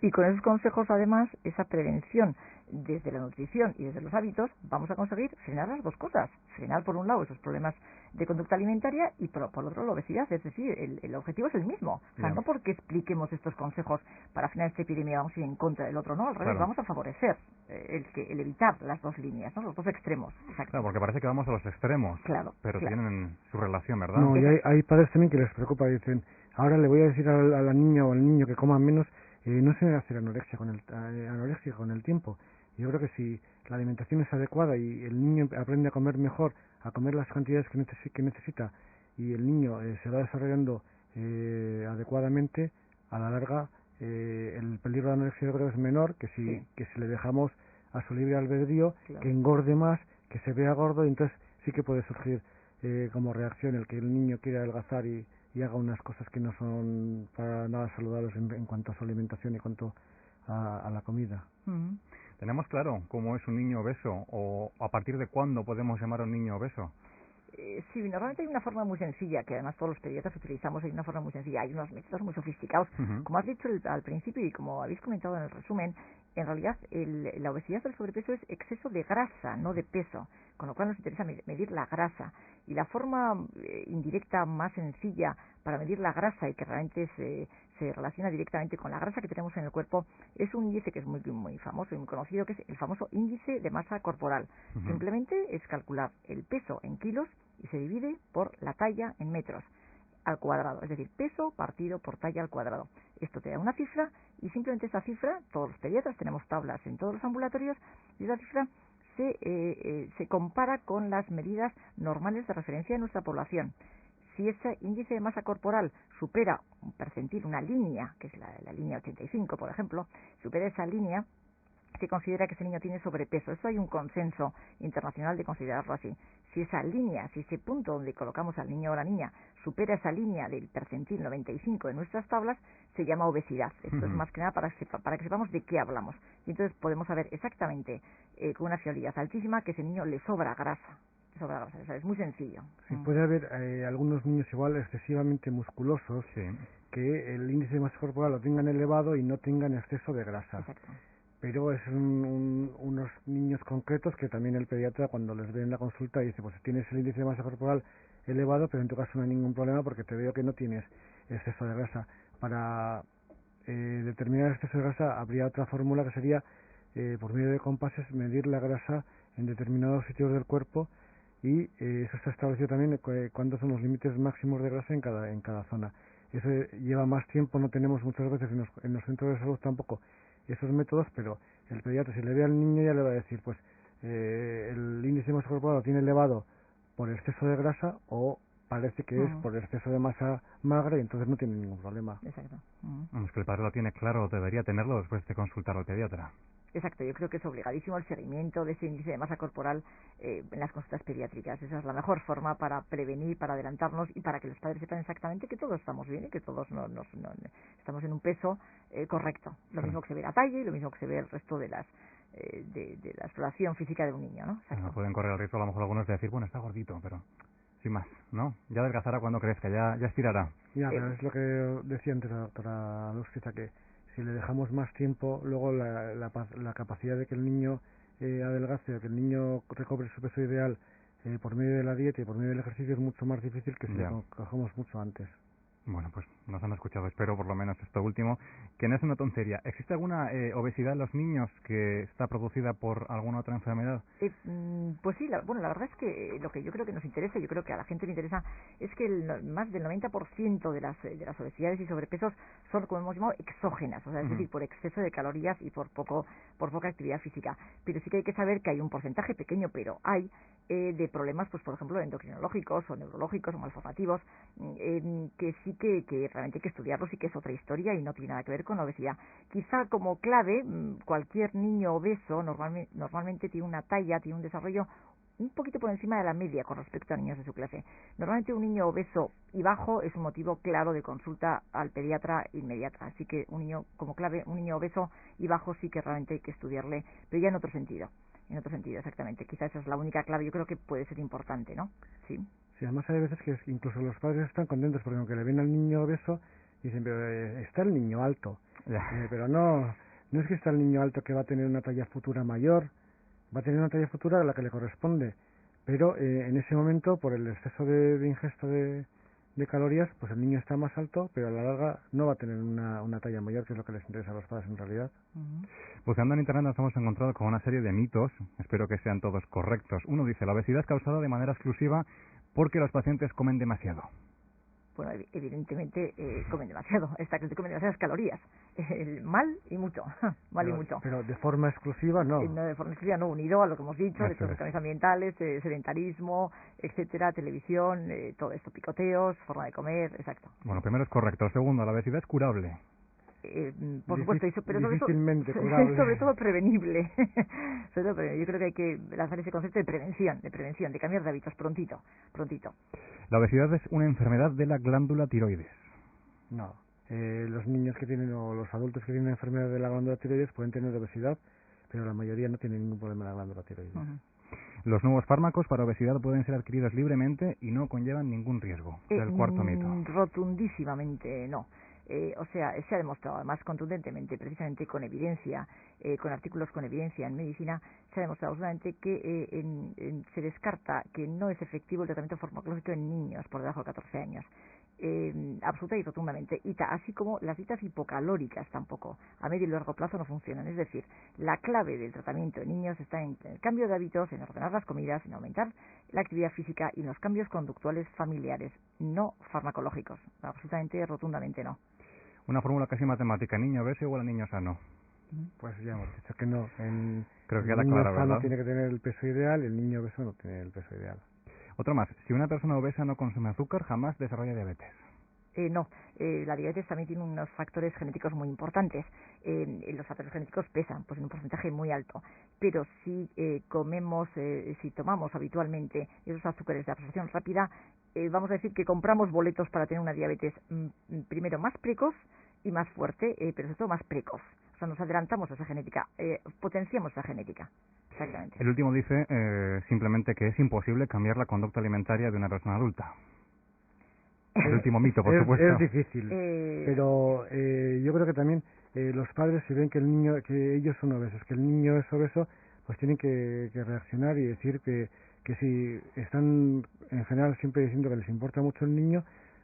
Y con esos consejos, además, esa prevención desde la nutrición y desde los hábitos, vamos a conseguir frenar las dos cosas. Frenar, por un lado, esos problemas de conducta alimentaria y, por otro, la obesidad. Es decir, el objetivo es el mismo. O sea, no porque expliquemos estos consejos para frenar esta epidemia vamos a ir en contra del otro, no. Al revés, vamos a favorecer el evitar las dos líneas, ¿no? Los dos extremos. Exacto. Claro, porque parece que vamos a los extremos. Claro. Pero tienen su relación, ¿verdad? No, y hay padres también que les preocupa. Dicen, ahora le voy a decir a la niña o al niño que coma menos. No se debe hacer anorexia con el tiempo. Yo creo que si la alimentación es adecuada y el niño aprende a comer mejor, a comer las cantidades que necesita, y el niño se va desarrollando adecuadamente, a la larga el peligro de anorexia yo creo que es menor que si le dejamos a su libre albedrío, que engorde más, que se vea gordo, y entonces sí que puede surgir como reacción el que el niño quiera adelgazar y haga unas cosas que no son para nada saludables en cuanto a su alimentación y en cuanto a la comida. ¿Tenemos claro cómo es un niño obeso o a partir de cuándo podemos llamar a un niño obeso? Sí, normalmente hay una forma muy sencilla, que además todos los pediatras utilizamos, hay una forma muy sencilla, hay unos métodos muy sofisticados. Como has dicho al principio y como habéis comentado en el resumen, en realidad la obesidad o el sobrepeso es exceso de grasa, no de peso, con lo cual nos interesa medir la grasa. Y la forma indirecta más sencilla para medir la grasa y que realmente se relaciona directamente con la grasa que tenemos en el cuerpo es un índice que es muy, muy famoso y muy conocido, que es el famoso índice de masa corporal. Simplemente es calcular el peso en kilos y se divide por la talla en metros al cuadrado, es decir, peso partido por talla al cuadrado. Esto te da una cifra y simplemente esa cifra, todos los pediatras tenemos tablas en todos los ambulatorios, y esa cifra se compara con las medidas normales de referencia de nuestra población. Si ese índice de masa corporal supera un percentil, una línea, que es la línea 85, por ejemplo, supera esa línea, se considera que ese niño tiene sobrepeso. Eso hay un consenso internacional de considerarlo así. Si esa línea, si ese punto donde colocamos al niño o la niña supera esa línea del percentil 95 de nuestras tablas, se llama obesidad. Esto es más que nada para que sepamos de qué hablamos. Y entonces podemos saber exactamente, con una fiabilidad altísima, que ese niño le sobra grasa. O sea, es muy sencillo. Sí, puede haber algunos niños igual excesivamente musculosos que el índice de masa corporal lo tengan elevado y no tengan exceso de grasa. Exacto. Pero es unos niños concretos que también el pediatra, cuando les ve en la consulta, dice, pues tienes el índice de masa corporal elevado, pero en tu caso no hay ningún problema porque te veo que no tienes exceso de grasa. Para determinar el exceso de grasa habría otra fórmula que sería, por medio de compases, medir la grasa en determinados sitios del cuerpo, y eso está establecido también cuántos son los límites máximos de grasa en cada zona. Eso lleva más tiempo, no tenemos muchas veces en los centros de salud tampoco esos métodos, pero el pediatra, si le ve al niño, ya le va a decir, pues el índice de masa corporal lo tiene elevado por exceso de grasa o parece que es por exceso de masa magra y entonces no tiene ningún problema. Exacto. Es que el padre lo tiene claro, debería tenerlo después de consultar al pediatra. Exacto, yo creo que es obligadísimo el seguimiento de ese índice de masa corporal en las consultas pediátricas. Esa es la mejor forma para prevenir, para adelantarnos y para que los padres sepan exactamente que todos estamos bien y que todos no estamos en un peso correcto. Lo mismo que se ve la talla y lo mismo que se ve el resto de las de la exploración física de un niño, ¿no? No pueden correr el riesgo a lo mejor algunos de decir, bueno, está gordito, pero sin más, ¿no? Ya adelgazará cuando crezca, ya estirará. Ya, pero es lo que decía antes la doctora Lustiza, que si le dejamos más tiempo, luego la capacidad de que el niño adelgace o que el niño recobre su peso ideal por medio de la dieta y por medio del ejercicio es mucho más difícil que si lo cogemos mucho antes. Bueno, pues nos han escuchado, espero por lo menos esto último, que no es una tontería. ¿Existe alguna obesidad en los niños que está producida por alguna otra enfermedad? Pues sí, la verdad es que lo que yo creo que nos interesa, yo creo que a la gente le interesa, es que más del 90% de las obesidades y sobrepesos son, como hemos llamado, exógenas, o sea, es decir, por exceso de calorías y por poca actividad física. Pero sí que hay que saber que hay un porcentaje pequeño, pero hay de problemas, pues por ejemplo, endocrinológicos o neurológicos o malformativos, que sí que realmente hay que estudiarlos y que es otra historia y no tiene nada que ver con la obesidad. Quizá como clave, cualquier niño obeso normalmente tiene una talla, tiene un desarrollo un poquito por encima de la media con respecto a niños de su clase. Normalmente un niño obeso y bajo es un motivo claro de consulta al pediatra inmediata. Así que un niño, como clave, un niño obeso y bajo sí que realmente hay que estudiarle, pero ya en otro sentido. En otro sentido, exactamente. Quizá esa es la única clave, yo creo que puede ser importante, ¿no? Sí. Sí, además hay veces que incluso los padres están contentos porque aunque le ven al niño obeso, dicen, pero está el niño alto. Pero no es que está el niño alto que va a tener una talla futura mayor, va a tener una talla futura a la que le corresponde. Pero en ese momento, por el exceso de ingesta de calorías, pues el niño está más alto, pero a la larga no va a tener una talla mayor, que es lo que les interesa a los padres en realidad. Buscando en internet nos hemos encontrado con una serie de mitos, espero que sean todos correctos. Uno dice, la obesidad es causada de manera exclusiva porque los pacientes comen demasiado. Bueno, evidentemente comen demasiado, comen demasiadas calorías, mal y mucho, y mucho. Pero de forma exclusiva no. No, de forma exclusiva no, unido a lo que hemos dicho, de estos cambios ambientales, sedentarismo, etcétera, televisión, todo esto, picoteos, forma de comer, exacto. Bueno, primero es correcto. Segundo, la obesidad es curable. Por supuesto, pero sobre todo prevenible. Sobre todo, yo creo que hay que lanzar ese concepto de prevención, de cambiar de hábitos prontito. La obesidad es una enfermedad de la glándula tiroides. No. Los niños que tienen o los adultos que tienen enfermedad de la glándula tiroides pueden tener obesidad, pero la mayoría no tienen ningún problema de la glándula tiroides. Los nuevos fármacos para obesidad pueden ser adquiridos libremente y no conllevan ningún riesgo. Es el cuarto mito. Rotundísimamente no. O sea, se ha demostrado además contundentemente, precisamente con evidencia, con artículos con evidencia en medicina, se ha demostrado absolutamente que se descarta que no es efectivo el tratamiento farmacológico en niños por debajo de 14 años. Absoluta y rotundamente. Así como las dietas hipocalóricas tampoco, a medio y largo plazo no funcionan. Es decir, la clave del tratamiento en niños está en el cambio de hábitos, en ordenar las comidas, en aumentar la actividad física y en los cambios conductuales familiares, no farmacológicos. Absolutamente, rotundamente no. Una fórmula casi matemática, niño obeso igual a niño sano. Pues ya hemos dicho que no. Creo que el queda niño claro, sano ¿verdad? Tiene que tener el peso ideal, el niño obeso no tiene el peso ideal. Otro más, si una persona obesa no consume azúcar, jamás desarrolla diabetes. No, la diabetes también tiene unos factores genéticos muy importantes. Los factores genéticos pesan, pues en un porcentaje muy alto. Pero si si tomamos habitualmente esos azúcares de absorción rápida, vamos a decir que compramos boletos para tener una diabetes primero más precoz y más fuerte, pero sobre todo más precoz. O sea, nos adelantamos a esa genética, potenciamos esa genética. Exactamente. El último dice simplemente que es imposible cambiar la conducta alimentaria de una persona adulta. El último mito, por supuesto. Es difícil, pero yo creo que también los padres, si ven que ellos son obesos, que el niño es obeso, pues tienen que reaccionar y decir que si están en general siempre diciendo que les importa mucho el niño,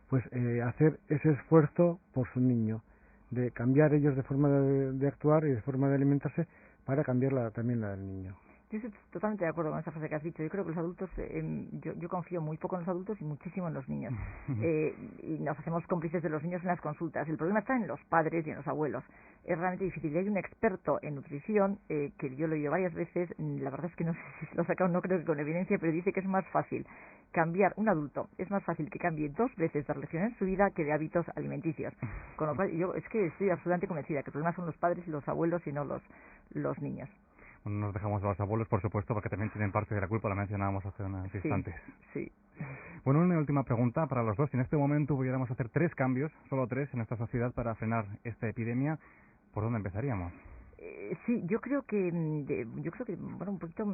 pues hacer ese esfuerzo por su niño, de cambiar ellos de forma de actuar y de forma de alimentarse para cambiar también la del niño. Yo estoy totalmente de acuerdo con esa frase que has dicho. Yo creo que los adultos, yo confío muy poco en los adultos y muchísimo en los niños. Y nos hacemos cómplices de los niños en las consultas. El problema está en los padres y en los abuelos. es realmente difícil. Y hay un experto en nutrición, que yo lo he oído varias veces, la verdad es que no sé si se lo ha sacado, no creo que con evidencia, pero dice que es más fácil cambiar un adulto, es más fácil que cambie 2 veces de religión en su vida que de hábitos alimenticios. Con lo cual, yo es que estoy absolutamente convencida que el problema son los padres y los abuelos y no los niños. Bueno, nos dejamos a los abuelos, por supuesto, porque también tienen parte de la culpa, la mencionábamos hace unos instantes. Sí. Bueno, una última pregunta para los dos. Si en este momento pudiéramos hacer 3 cambios, solo 3, en nuestra sociedad para frenar esta epidemia, ¿por dónde empezaríamos? Sí, yo creo que, bueno, un poquito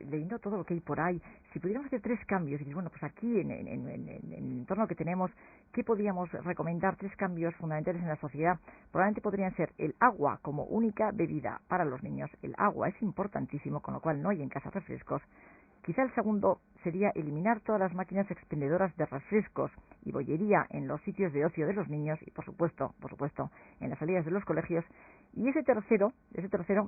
leyendo todo lo que hay por ahí, si pudiéramos hacer 3 cambios, y bueno, pues aquí en el entorno que tenemos, ¿qué podríamos recomendar? 3 cambios fundamentales en la sociedad, probablemente podrían ser el agua como única bebida para los niños. El agua es importantísimo, con lo cual no hay en casa refrescos. Quizá el segundo sería eliminar todas las máquinas expendedoras de refrescos y bollería en los sitios de ocio de los niños y, por supuesto, en las salidas de los colegios. Y ese tercero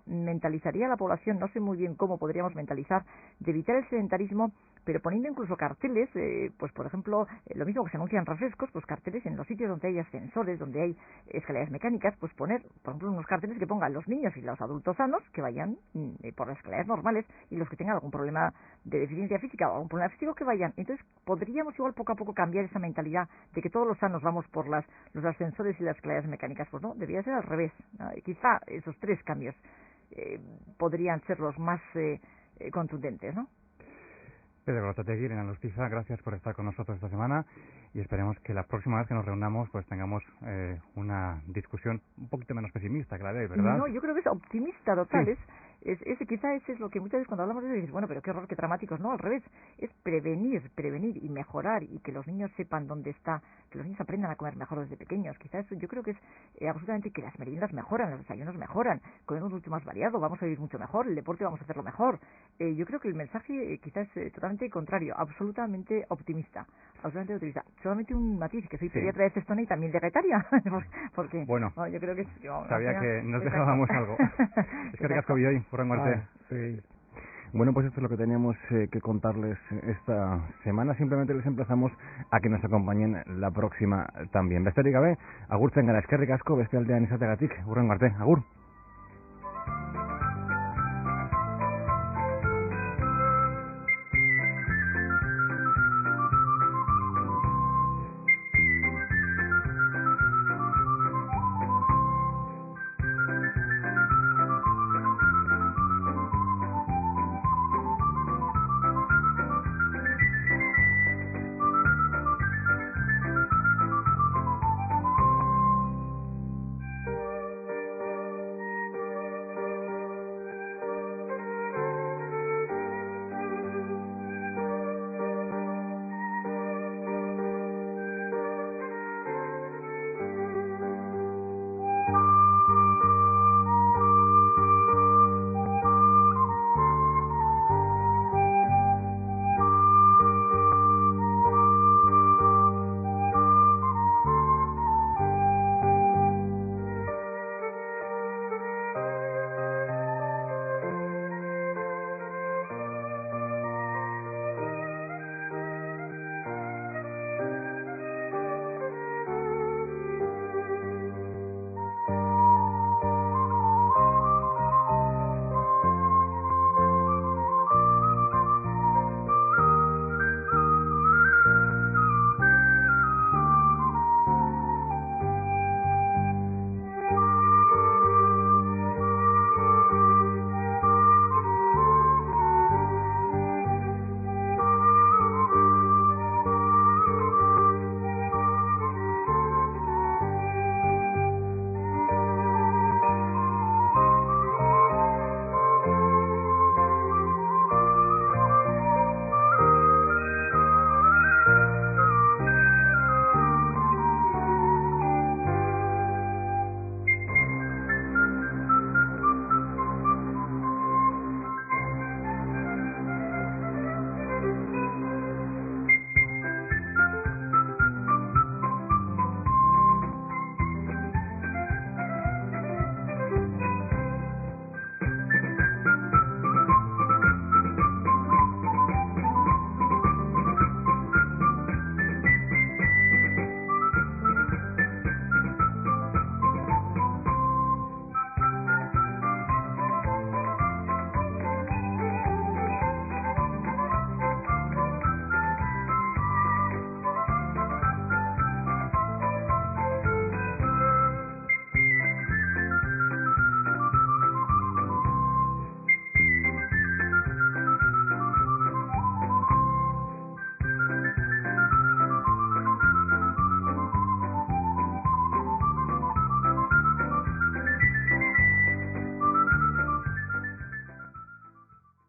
mentalizaría a la población, no sé muy bien cómo podríamos mentalizar, de evitar el sedentarismo, pero poniendo incluso carteles, pues por ejemplo, lo mismo que se anuncian refrescos, pues carteles en los sitios donde hay ascensores, donde hay escaleras mecánicas, pues poner, por ejemplo, unos carteles que pongan los niños y los adultos sanos, que vayan por las escaleras normales, y los que tengan algún problema de deficiencia física o algún problema físico que vayan. Entonces podríamos igual poco a poco cambiar esa mentalidad de que todos los sanos vamos por los ascensores y las escaleras mecánicas. Pues no, debería ser al revés, ¿no? Quizá esos 3 cambios podrían ser los más contundentes, ¿no? Pedro Grotategui, Elena Lustiza, gracias por estar con nosotros esta semana y esperemos que la próxima vez que nos reunamos pues tengamos una discusión un poquito menos pesimista que la de hoy, ¿verdad? No, yo creo que es optimista total, sí. Quizá ese es lo que muchas veces cuando hablamos de eso dices, bueno, pero qué horror, qué dramáticos. No, al revés, es prevenir y mejorar y que los niños sepan dónde está, que los niños aprendan a comer mejor desde pequeños. Quizá eso yo creo que es absolutamente que las meriendas mejoran, los desayunos mejoran, comemos mucho más variado, vamos a vivir mucho mejor, el deporte vamos a hacerlo mejor. Yo creo que el mensaje quizás es totalmente contrario, absolutamente optimista. Solamente un matiz, que soy pediatra de Cestona y también vegetaria, porque bueno, yo creo que sabía que nos dejábamos algo. Es que ricasco hoy, por muerte. Sí. Bueno, pues esto es lo que teníamos que contarles esta semana. Simplemente les emplazamos a que nos acompañen la próxima también. Besterik gabe, agurtzen gara, eskerrik asko, beste aldean izateagatik, hurrengo arte, agur.